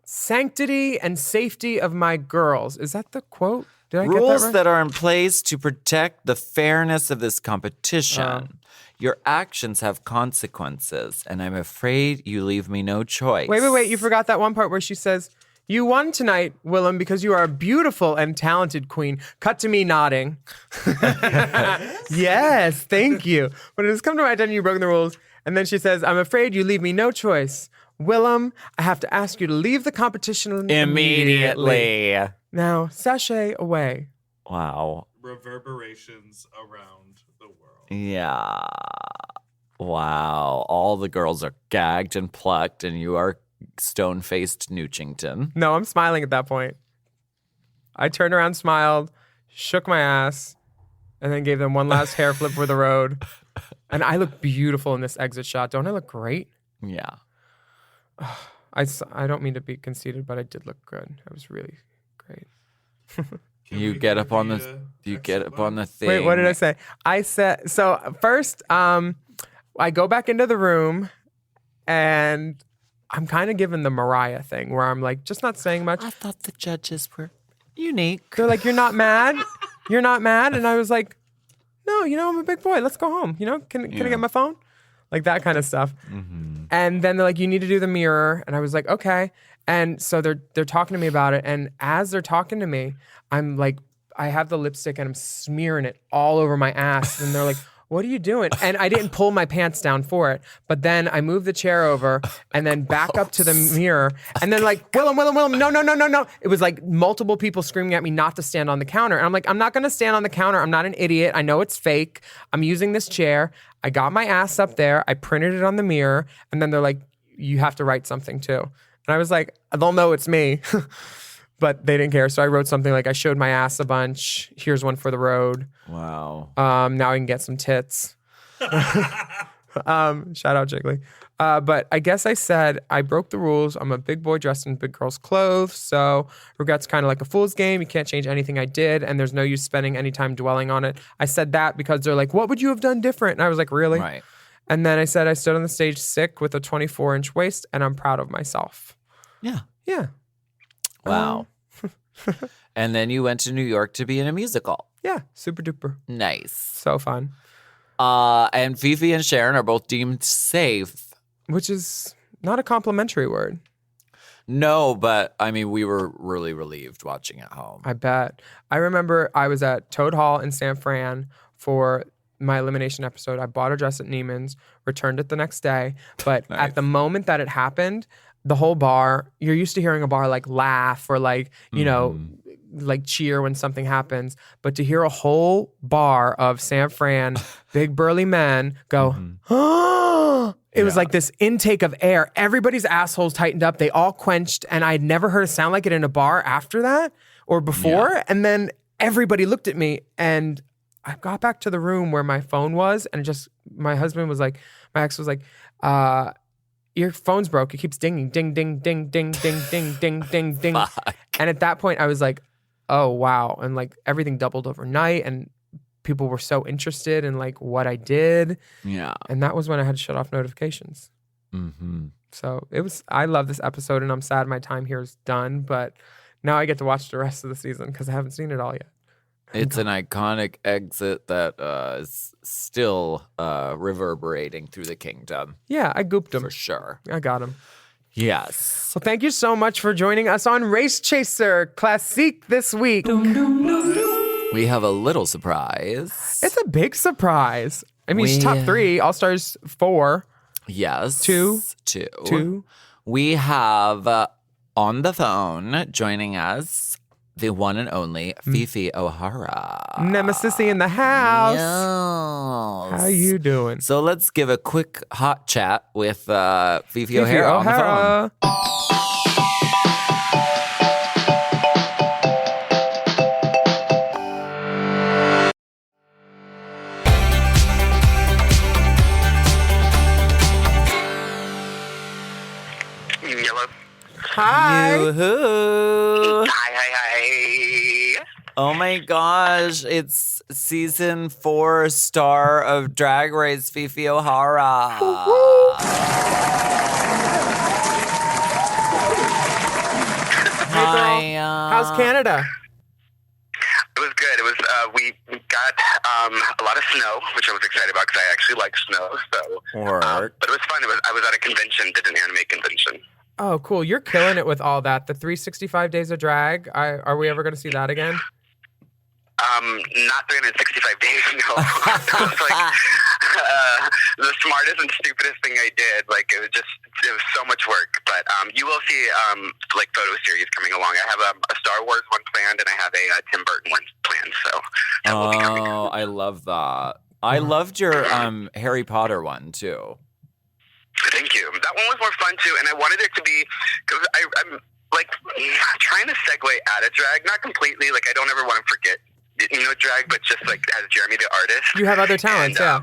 sanctity and safety of my girls." Is that the quote? Did I get that Rules right? that are in place to protect the fairness of this competition. Your actions have consequences, and I'm afraid you leave me no choice. Wait. You forgot that one part where she says, "You won tonight, Willam, because you are a beautiful and talented queen." Cut to me nodding. Yes, thank you. When it has come to my attention, you've broken the rules. And then she says, "I'm afraid you leave me no choice. Willam, I have to ask you to leave the competition immediately. Now, sashay away." Wow. Reverberations around the world. Yeah. Wow. All the girls are gagged and plucked, and you are stone-faced Newchington. No, I'm smiling at that point. I turned around, smiled, shook my ass, and then gave them one last hair flip for the road. And I look beautiful in this exit shot. Don't I look great? Yeah. I don't mean to be conceited, but I did look good. I was really great. Can You we get hear up on the, the you exit get up on the thing. Wait, what did I say? I said, so first, I go back into the room and I'm kind of giving the Mariah thing where I'm like, just not saying much. I thought the judges were unique. They're like, "You're not mad? You're not mad?" And I was like, "No, I'm a big boy. Let's go home. Can I get my phone?" Like that kind of stuff. Mm-hmm. And then they're like, "You need to do the mirror." And I was like, "Okay." And so they're talking to me about it. And as they're talking to me, I'm like, I have the lipstick and I'm smearing it all over my ass. And they're like, "What are you doing?" And I didn't pull my pants down for it. But then I moved the chair over and then back up to the mirror. And then like, Willam, no. It was like multiple people screaming at me not to stand on the counter. And I'm like, I'm not going to stand on the counter. I'm not an idiot. I know it's fake. I'm using this chair. I got my ass up there. I printed it on the mirror. And then they're like, "You have to write something too." And I was like, they'll know it's me. But they didn't care. So I wrote something like, "I showed my ass a bunch. Here's one for the road. Wow. Now I can get some tits." Shout out Jiggly. But I guess I said I broke the rules. I'm a big boy dressed in big girl's clothes. So regret's kind of like a fool's game. You can't change anything I did. And there's no use spending any time dwelling on it. I said that because they're like, "What would you have done different?" And I was like, "Really?" Right. And then I said I stood on the stage sick with a 24-inch waist and I'm proud of myself. Yeah. Yeah. Wow. And then you went to New York to be in a musical. Yeah. Super duper. Nice. So fun. And Fifi and Sharon are both deemed safe. Which is not a complimentary word. No, but I mean, we were really relieved watching at home. I bet. I remember I was at Toad Hall in San Fran for my elimination episode. I bought a dress at Neiman's, returned it the next day. But Nice. at the moment that it happened, the whole bar, you're used to hearing a bar like laugh or like, like cheer when something happens. But to hear a whole bar of San Fran, big burly men go, "Oh," it was like this intake of air. Everybody's assholes tightened up. They all quenched. And I'd never heard a sound like it in a bar after that or before. Yeah. And then everybody looked at me and I got back to the room where my phone was. And just, my husband was like, my ex was like, "Your phone's broke. It keeps dinging, ding, ding, ding, ding, ding, ding, ding, ding, ding." Fuck. And at that point, I was like, "Oh, wow." And like everything doubled overnight and people were so interested in like what I did. Yeah. And that was when I had to shut off notifications. Mm-hmm. So I love this episode and I'm sad my time here is done. But now I get to watch the rest of the season because I haven't seen it all yet. It's an iconic exit that is still reverberating through the kingdom. Yeah, I gooped him. For sure. I got him. Yes. So thank you so much for joining us on Race Chaser Classique this week. We have a little surprise. It's a big surprise. I mean, it's top 3, All Stars 4. Yes. Two. We have on the phone joining us the one and only Fifi O'Hara. Nemesis in the house. Yes. How you doing? So let's give a quick hot chat with Fifi O'Hara on the phone. Hi. Yoo-hoo. Hi. Oh my gosh, it's season 4 star of Drag Race, Fifi O'Hara. Hi. How's Canada? It was good. It was we got a lot of snow, which I was excited about because I actually like snow. So, Work. but it was fun. I was at a convention, did an anime convention. Oh, cool. You're killing it with all that. The 365 days of drag. Are we ever going to see that again? Not 365 days. No, it was like the smartest and stupidest thing I did. Like it was so much work. But you will see like photo series coming along. I have a Star Wars one planned, and I have a Tim Burton one planned. So that will be coming. Oh, I love that. I loved your Harry Potter one too. Thank you. That one was more fun too, and I wanted it to be because I'm like trying to segue out of drag, not completely. Like I don't ever want to forget, drag, but just like as Jeremy the artist. You have other talents, yeah.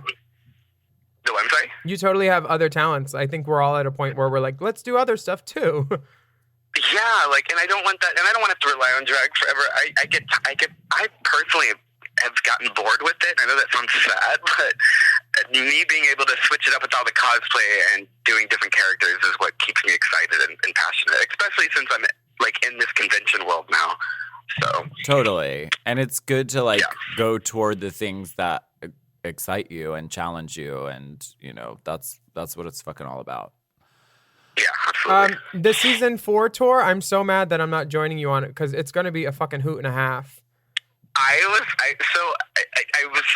No, I'm sorry. You totally have other talents. I think we're all at a point where we're like, let's do other stuff too. Yeah, like, and I don't want that, and I don't want to have to rely on drag forever. I personally have gotten bored with it. I know that sounds sad, but me being able to switch it up with all the cosplay and doing different characters is what keeps me excited and passionate, especially since I'm like in this convention world now. So Totally. And it's good to go toward the things that excite you and challenge you, and that's what it's fucking all about. yeah, absolutely. The season 4 tour, I'm so mad that I'm not joining you on it because it's going to be a fucking hoot and a half. I was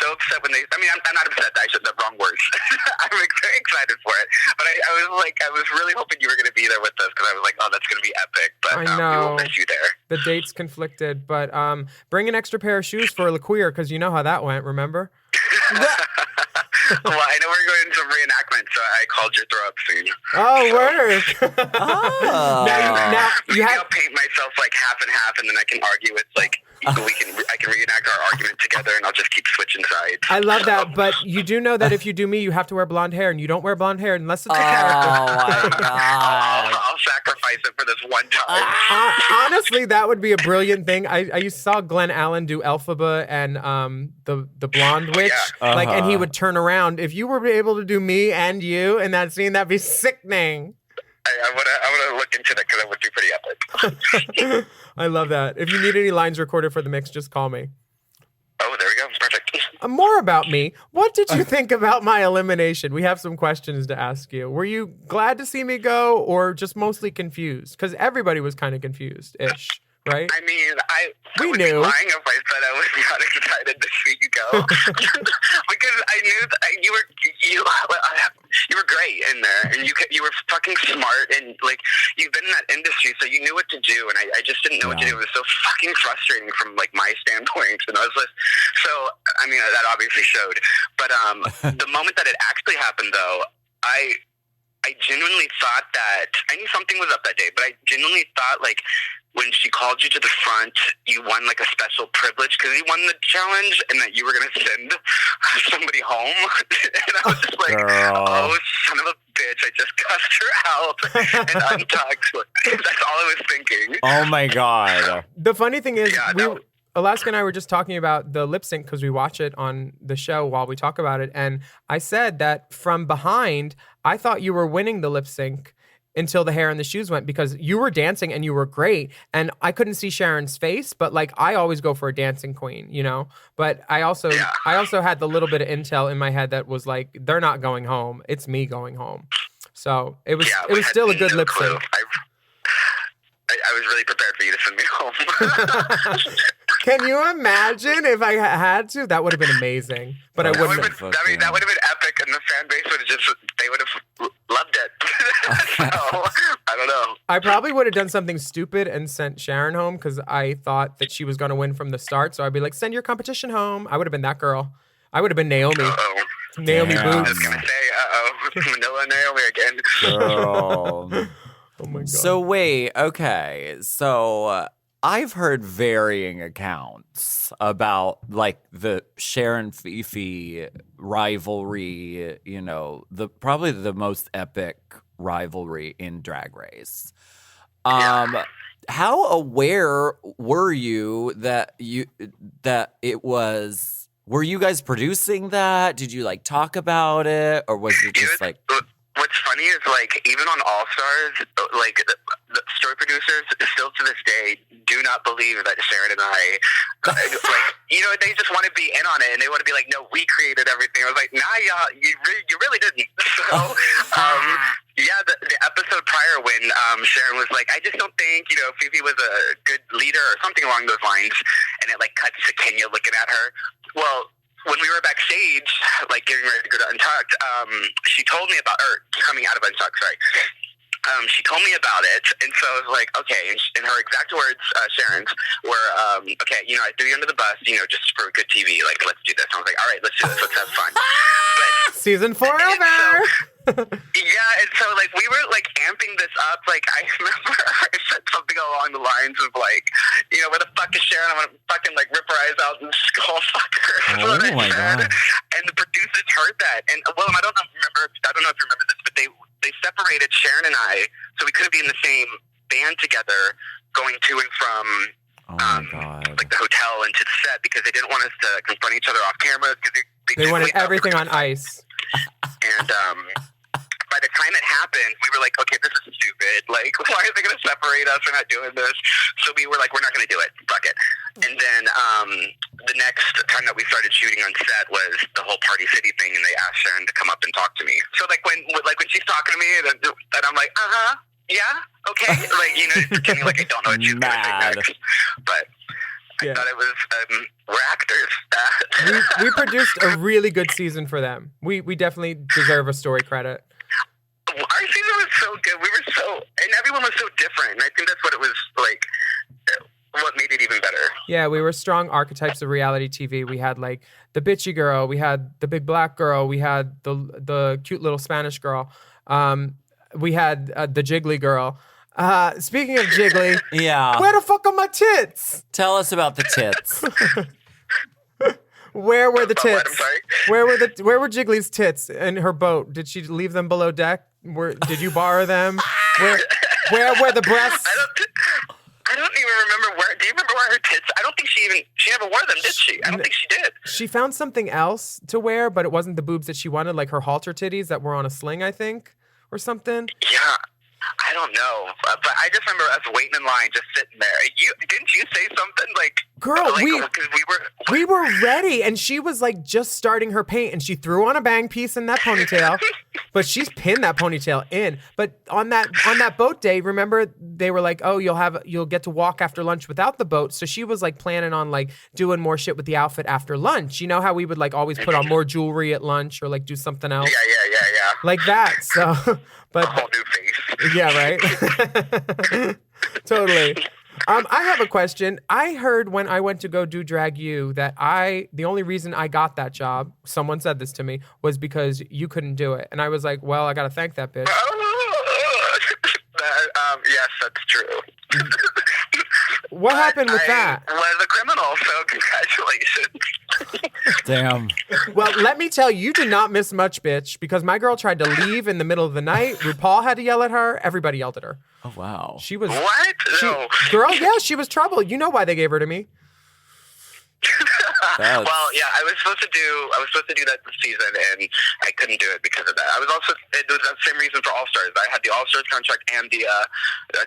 so upset when I'm not upset. I said the wrong words. I'm very excited for it, but I was really hoping you were going to be there with us because I was like, oh, that's going to be epic. But I know. we will miss you there. The dates conflicted, but bring an extra pair of shoes for LaQueer because you know how that went, remember? Well, I know we're going to reenactment, so I called your throw up scene. Oh, word. Oh. Now you Maybe have... I'll paint myself like half and half, and then I can argue with I can reenact our argument together, and I'll just keep switching sides. I love that, but you do know that if you do me, you have to wear blonde hair, and you don't wear blonde hair unless it's a character. Oh my god. I'll sacrifice it for this one time. Honestly, that would be a brilliant thing. I saw Glenn Allen do Elphaba and the blonde witch, Yeah. and he would turn around. If you were able to do me and you in that scene, that'd be sickening. I want to look into that because that would be pretty epic. I love that. If you need any lines recorded for the mix, just call me. Oh, there we go. Perfect. More about me. What did you think about my elimination? We have some questions to ask you. Were you glad to see me go or just mostly confused? Because everybody was kind of confused-ish, right? I mean, I We would knew. be lying if I said I was not excited to see you go because I knew that you were great in there, and you were fucking smart, and like you've been in that industry, so you knew what to do, and I just didn't know what to do. It was so fucking frustrating from like my standpoint, and I was like, so I mean that obviously showed, but the moment that it actually happened, though, I genuinely thought that I knew something was up that day, but I genuinely thought like when she called you to the front, you won like a special privilege because you won the challenge, and that you were going to send somebody home. And I was just like, Girl. oh, son of a bitch, I just cussed her out and untucked. That's all I was thinking. Oh my god. The funny thing is, Yeah, no. Alaska and I were just talking about the lip sync because we watch it on the show while we talk about it. And I said that from behind, I thought you were winning the lip sync until the hair and the shoes went because you were dancing and you were great. And I couldn't see Sharon's face, but like I always go for a dancing queen, But I also had the little bit of intel in my head that was like, they're not going home. It's me going home. So it was still a good lip clue. sync. I was really prepared for you to send me home. Can you imagine if I had to? That would have been amazing. But I That would wouldn't have have. been, that would have been epic, and the fan base would have they would have loved it. So, I don't know. I probably would have done something stupid and sent Sharon home because I thought that she was going to win from the start. So I'd be like, send your competition home. I would have been that girl. I would have been Naomi. Uh-oh. Naomi Damn. I Boots. was going to say, Manila Naomi again. Girl. Oh my God. So wait, okay. So I've heard varying accounts about like the Sharon Fifi rivalry, probably the most epic rivalry in Drag Race. How aware were you that it was? Were you guys producing that? Did you like talk about it, or was it just like? What's funny is like even on All Stars, like the story producers still to this day do not believe that Sharon and I, like they just want to be in on it and they want to be like, no, we created everything. I was like, nah, y'all, you really didn't. So, yeah, the episode prior when Sharon was like, I just don't think Fifi was a good leader or something along those lines, and it like cuts to Kenya looking at her. Well, when we were backstage, like getting ready to go to Untucked, she told me about, or coming out of Untucked, sorry. She told me about it, and so I was like, okay. And her exact words, Sharon's, were, okay, I threw you under the bus, just for good TV. Like, let's do this. I was like, all right, let's do this. Let's have fun. But Season 4 over. Yeah, and so like we were like amping this up. Like I remember I said something along the lines of like, where the fuck is Sharon? I'm gonna fucking like rip her eyes out and skull fuck her. Oh my God. And the producers heard that. And Willam, I don't know if you remember this, but they separated Sharon and I so we couldn't be in the same band together going to and from like the hotel and to the set because they didn't want us to confront each other off camera because they wanted everything on ice. And by the time it happened, we were like, okay, this is stupid. Like, why are they going to separate us? We're not doing this. So we were like, we're not going to do it. Fuck it. And then the next time that we started shooting on set was the whole Party City thing, and they asked Sharon to come up and talk to me. So like when she's talking to me, and I'm like, yeah, okay. Like, pretending like I don't know what she's going to say next. But I thought it was, we're actors. we produced a really good season for them. We definitely deserve a story credit. Our season was so good. And everyone was so different. And I think that's what it was like, what made it even better. Yeah, we were strong archetypes of reality TV. We had like the bitchy girl, we had the big black girl, we had the cute little Spanish girl, we had the jiggly girl. Speaking of jiggly, yeah, where the fuck are my tits? Tell us about the tits. Where were the tits? I'm sorry? Where were Jiggly's tits in her boat? Did she leave them below deck? Did you borrow them? Where were the breasts? I don't even remember where. Do you remember where her tits? I don't think she never wore them, did she? I don't think she did. She found something else to wear, but it wasn't the boobs that she wanted, like her halter titties that were on a sling, I think, or something. Yeah. I don't know, but I just remember us waiting in line, just sitting there. Didn't you say something like, "Girl, like, we were ready," and she was like just starting her paint, and she threw on a bang piece in that ponytail, but she's pinned that ponytail in. But on that boat day, remember they were like, "Oh, you'll get to walk after lunch without the boat." So she was like planning on like doing more shit with the outfit after lunch. You know how we would like always put on more jewelry at lunch or like do something else, yeah, like that. So, but a whole new face. Yeah, right? Totally. I have a question. I heard when I went to go do Drag U that the only reason I got that job, someone said this to me, was because you couldn't do it. And I was like, well, I got to thank that bitch. Yes, that's true. What happened with that? I was a criminal, so congratulations. Damn. Well, let me tell you, you did not miss much, bitch, because my girl tried to leave in the middle of the night. RuPaul had to yell at her. Everybody yelled at her. Oh, wow. She was... What? No. Girl, yeah, she was trouble. You know why they gave her to me. Well, yeah, I was supposed to do that this season, and I couldn't do it because of that. It was the same reason for All Stars. I had the All Stars contract and the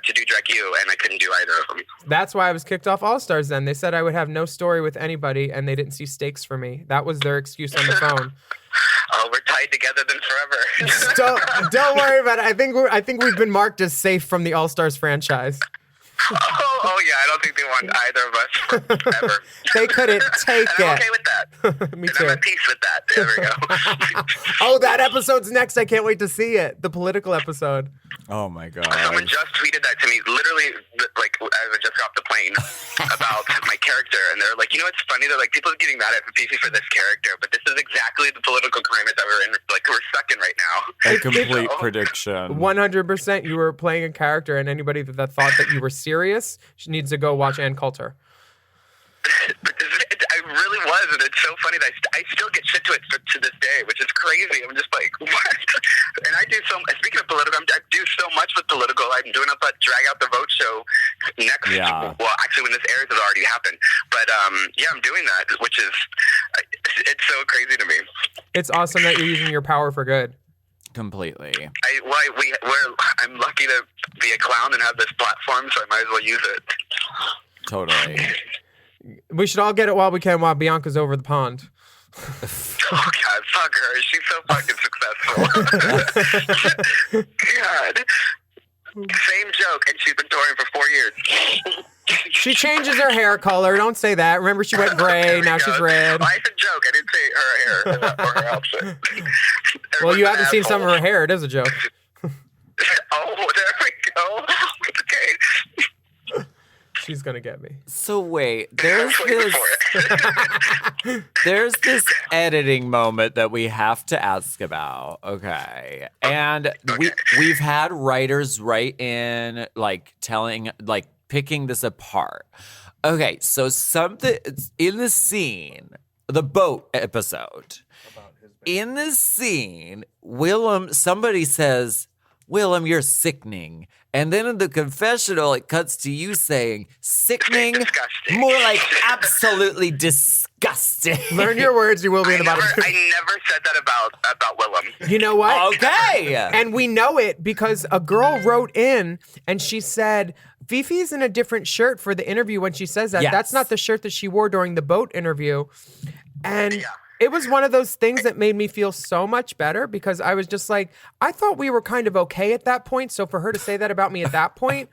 to do Drag U, and I couldn't do either of them. That's why I was kicked off All Stars then. They said I would have no story with anybody, and they didn't see stakes for me. That was their excuse on the phone. Oh, we're tied together then forever. Don't worry about it. I think we've been marked as safe from the All Stars franchise. Oh yeah, I don't think they want either of us forever. They couldn't take and I'm it. okay with that. Me and too. I'm at peace with that. There we go. Oh, that episode's next. I can't wait to see it. The political episode. Oh my God. Someone just tweeted that to me, literally, like as I just got off the plane, about my character, and they're like, it's funny. They're like, people are getting mad at Fifi for this character, but this is exactly the political climate that we're in. Like we're stuck in right now. A complete prediction. 100%. You were playing a character, and anybody that thought that you were serious needs to go watch Ann Coulter. I really it was, and it's so funny that I still get shit to it to this day, which is crazy. I'm just like, what? And I do speaking of political, I do so much with political. I'm doing up that Drag Out the Vote show next. Yeah. Well, actually, when this airs, it's already happened. But yeah, I'm doing that, which is it's so crazy to me. It's awesome that you're using your power for good. Completely. I'm lucky to be a clown and have this platform, so I might as well use it. Totally. We should all get it while we can while Bianca's over the pond. Oh God, fuck her. She's so fucking successful. God. Same joke, and she's been touring for 4 years. She changes her hair color. Don't say that. Remember, she went gray. Now she's red. Well, I said joke. I didn't say her hair or her outfit. Well, you Everyone's haven't an seen some of asshole. her hair. It is a joke. Oh, there we go. Okay. She's gonna get me. So wait, I was waiting for it. there's this editing moment that we have to ask about. Okay. And we've had writers write in picking this apart. Okay, so something in the scene, the boat episode. In this scene, somebody says, "Willam, you're sickening." And then in the confessional, it cuts to you saying, "Sickening," Disgusting. more like absolutely disgusting. Learn your words. You will be in about I never said that about Willam. You know what? Okay. And we know it because a girl wrote in and she said, Fifi's in a different shirt for the interview when she says that. Yes. That's not the shirt that she wore during the boat interview. And Yeah. it was one of those things that made me feel so much better because I was just like, I thought we were kind of okay at that point. So for her to say that about me at that point,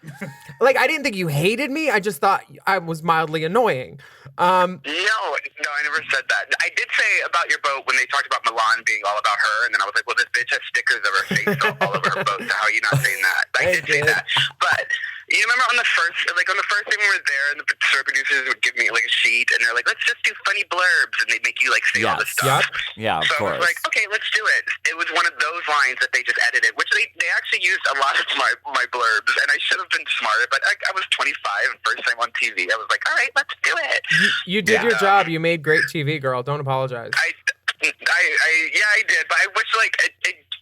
like, I didn't think you hated me. I just thought I was mildly annoying. No, I never said that. I did say about your boat when they talked about Milan being all about her, and then I was like, well, this bitch has stickers of her face all over her boat, so how are you not saying that? I did say that. But you remember on the first day when we were there, and the show producers would give me like a sheet, and they're like, let's just do funny blurbs, and they make you like say all this stuff. Yeah, of So course. I was like, okay, let's do it. It was one of those lines that they just edited, which they actually used a lot of my blurbs, and I should have been smarter, but I was 25 and first time on TV. I was like, all right, let's do it. You did your job. You made great TV, girl. Don't apologize. I did, but I wish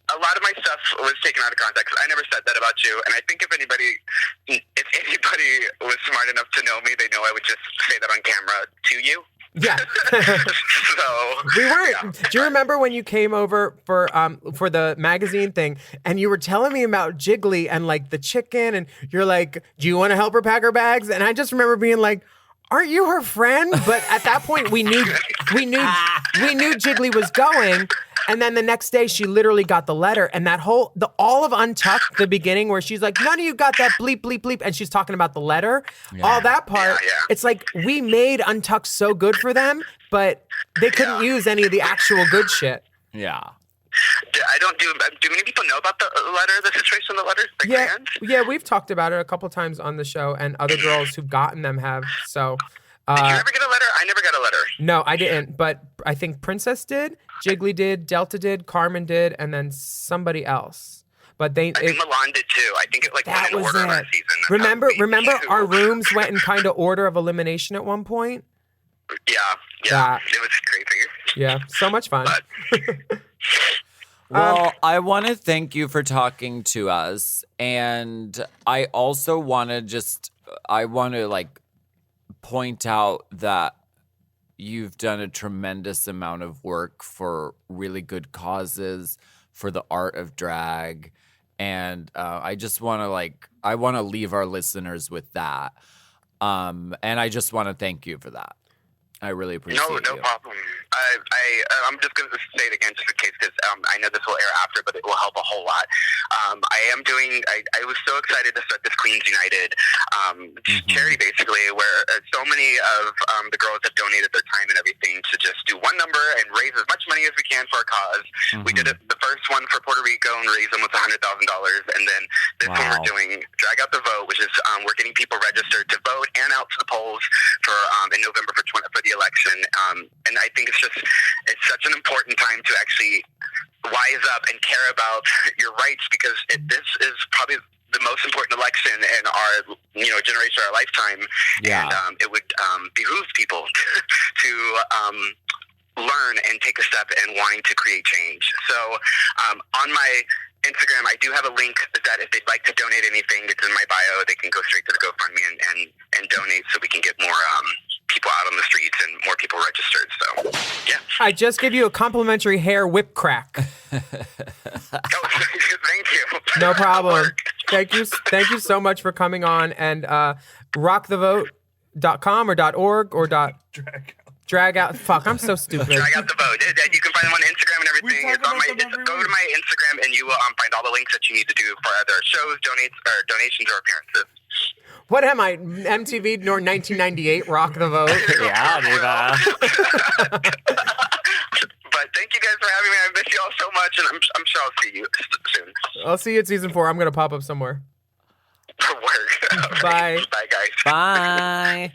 a lot of my stuff was taken out of context. I never said that about you, and I think if anybody was smart enough to know me, they know I would just say that on camera to you. Yeah. So We weren't. Do you remember when you came over for the magazine thing and you were telling me about Jiggly and like the chicken and you're like, do you want to help her pack her bags? And I just remember being like, aren't you her friend? But at that point we knew Jiggly was going. And then the next day she literally got the letter and that all of Untucked, the beginning where she's like, none of you got that bleep, bleep, bleep. And she's talking about the letter, all that part. Yeah. It's like we made Untucked so good for them, but they couldn't use any of the actual good shit. Yeah. Do many people know about the letter, the situation of the letter? Like fans? Yeah, we've talked about it a couple times on the show, and other girls who've gotten them have. So, Did you ever get a letter? I never got a letter. no, I didn't, but I think Princess did, Jiggly did, Delta did, Carmen did, and then somebody else. But I think Milan did too. I think it went that in was order that it. season. Remember, our rooms went in kind of order of elimination at one point. Yeah. It was crazy. Yeah, so much fun. Well, I want to thank you for talking to us. And I also want to point out that you've done a tremendous amount of work for really good causes, for the art of drag. And I just want to leave our listeners with that. And I just want to thank you for that. I really appreciate it. No problem. I'm just going to say it again just in case because I know this will air after, but it will help a whole lot. I was so excited to start this Queens United charity, basically, where so many of the girls have donated their time and everything to just do one number and raise as much money as we can for our cause. We did it, the first one for Puerto Rico and raised almost $100,000. And then this one we're doing Drag Out the Vote, which is we're getting people registered to vote and out to the polls for in November for the election. And I think it's such an important time to actually wise up and care about your rights because this is probably the most important election in our generation, our lifetime. Yeah. And it would behoove people to learn and take a step in wanting to create change. So on my Instagram, I do have a link that if they'd like to donate anything, it's in my bio. They can go straight to the GoFundMe and donate so we can get more people out on the streets and more people registered. So, yeah. I just give you a complimentary hair whip crack. Oh, thank you. No problem. Thank you so much for coming on. And rockthevote.com or .org or drag out. Fuck, I'm so stupid. Drag out the vote. You can find them on Instagram and everything. Go to my Instagram and you will find all the links that you need to do for either shows, donations, or appearances. What am I? MTV nor 1998 Rock the Vote? Yeah, diva. But thank you guys for having me. I miss you all so much, and I'm sure I'll see you soon. I'll see you at season 4. I'm going to pop up somewhere. For work. Bye. Bye, guys. Bye.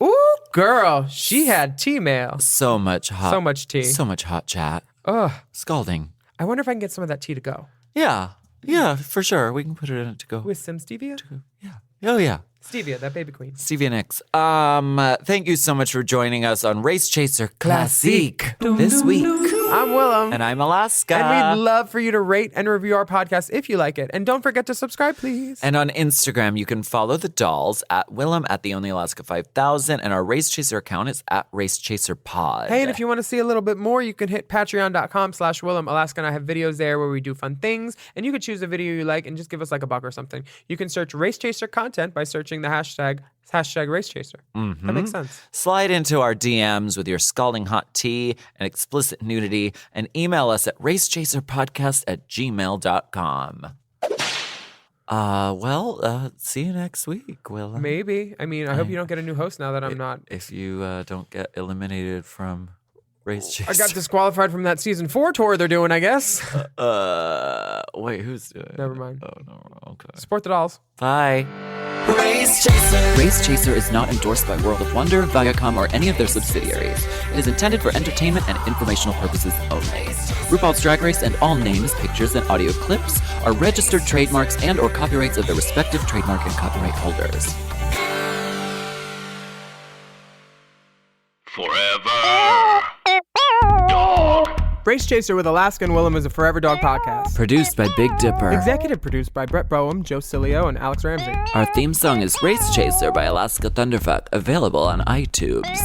Ooh, girl. She had tea mail. So much hot. So much tea. So much hot chat. Ugh. Scalding. I wonder if I can get some of that tea to go. Yeah. Yeah, for sure. We can put it in it to go. With some stevia? Yeah. Oh, yeah. Stevia, that baby queen. Stevie Nicks. Thank you so much for joining us on Race Chaser Classique this week. I'm Willam. And I'm Alaska. And we'd love for you to rate and review our podcast if you like it. And don't forget to subscribe, please. And on Instagram, you can follow the dolls at Willam at the Only Alaska 5000. And our Race Chaser account is at Race Chaser Pod. Hey, and if you want to see a little bit more, you can hit patreon.com/Willam. Alaska and I have videos there where we do fun things. And you can choose a video you like and just give us like $1 or something. You can search Race Chaser content by searching the hashtag Race Chaser. Mm-hmm. That makes sense. Slide into our DMs with your scalding hot tea and explicit nudity and email us at racechaserpodcast@gmail.com. See you next week, Will. Maybe. I mean, I hope you don't get a new host now that I'm not. If you don't get eliminated from Race Chaser. I got disqualified from that season 4 tour they're doing, I guess. Wait, who's doing it? Never mind. Oh, no. Okay. Support the dolls. Bye. Race Chaser. Race Chaser is not endorsed by World of Wonder, Viacom, or any of their subsidiaries. It is intended for entertainment and informational purposes only. RuPaul's Drag Race and all names, pictures, and audio clips are registered trademarks and or copyrights of their respective trademark and copyright holders. Forever. Dog. Race Chaser with Alaska and Willam is a Forever Dog podcast. Produced by Big Dipper. Executive produced by Brett Boehm, Joe Cilio, and Alex Ramsey. Our theme song is Race Chaser by Alaska Thunderfuck, available on iTunes.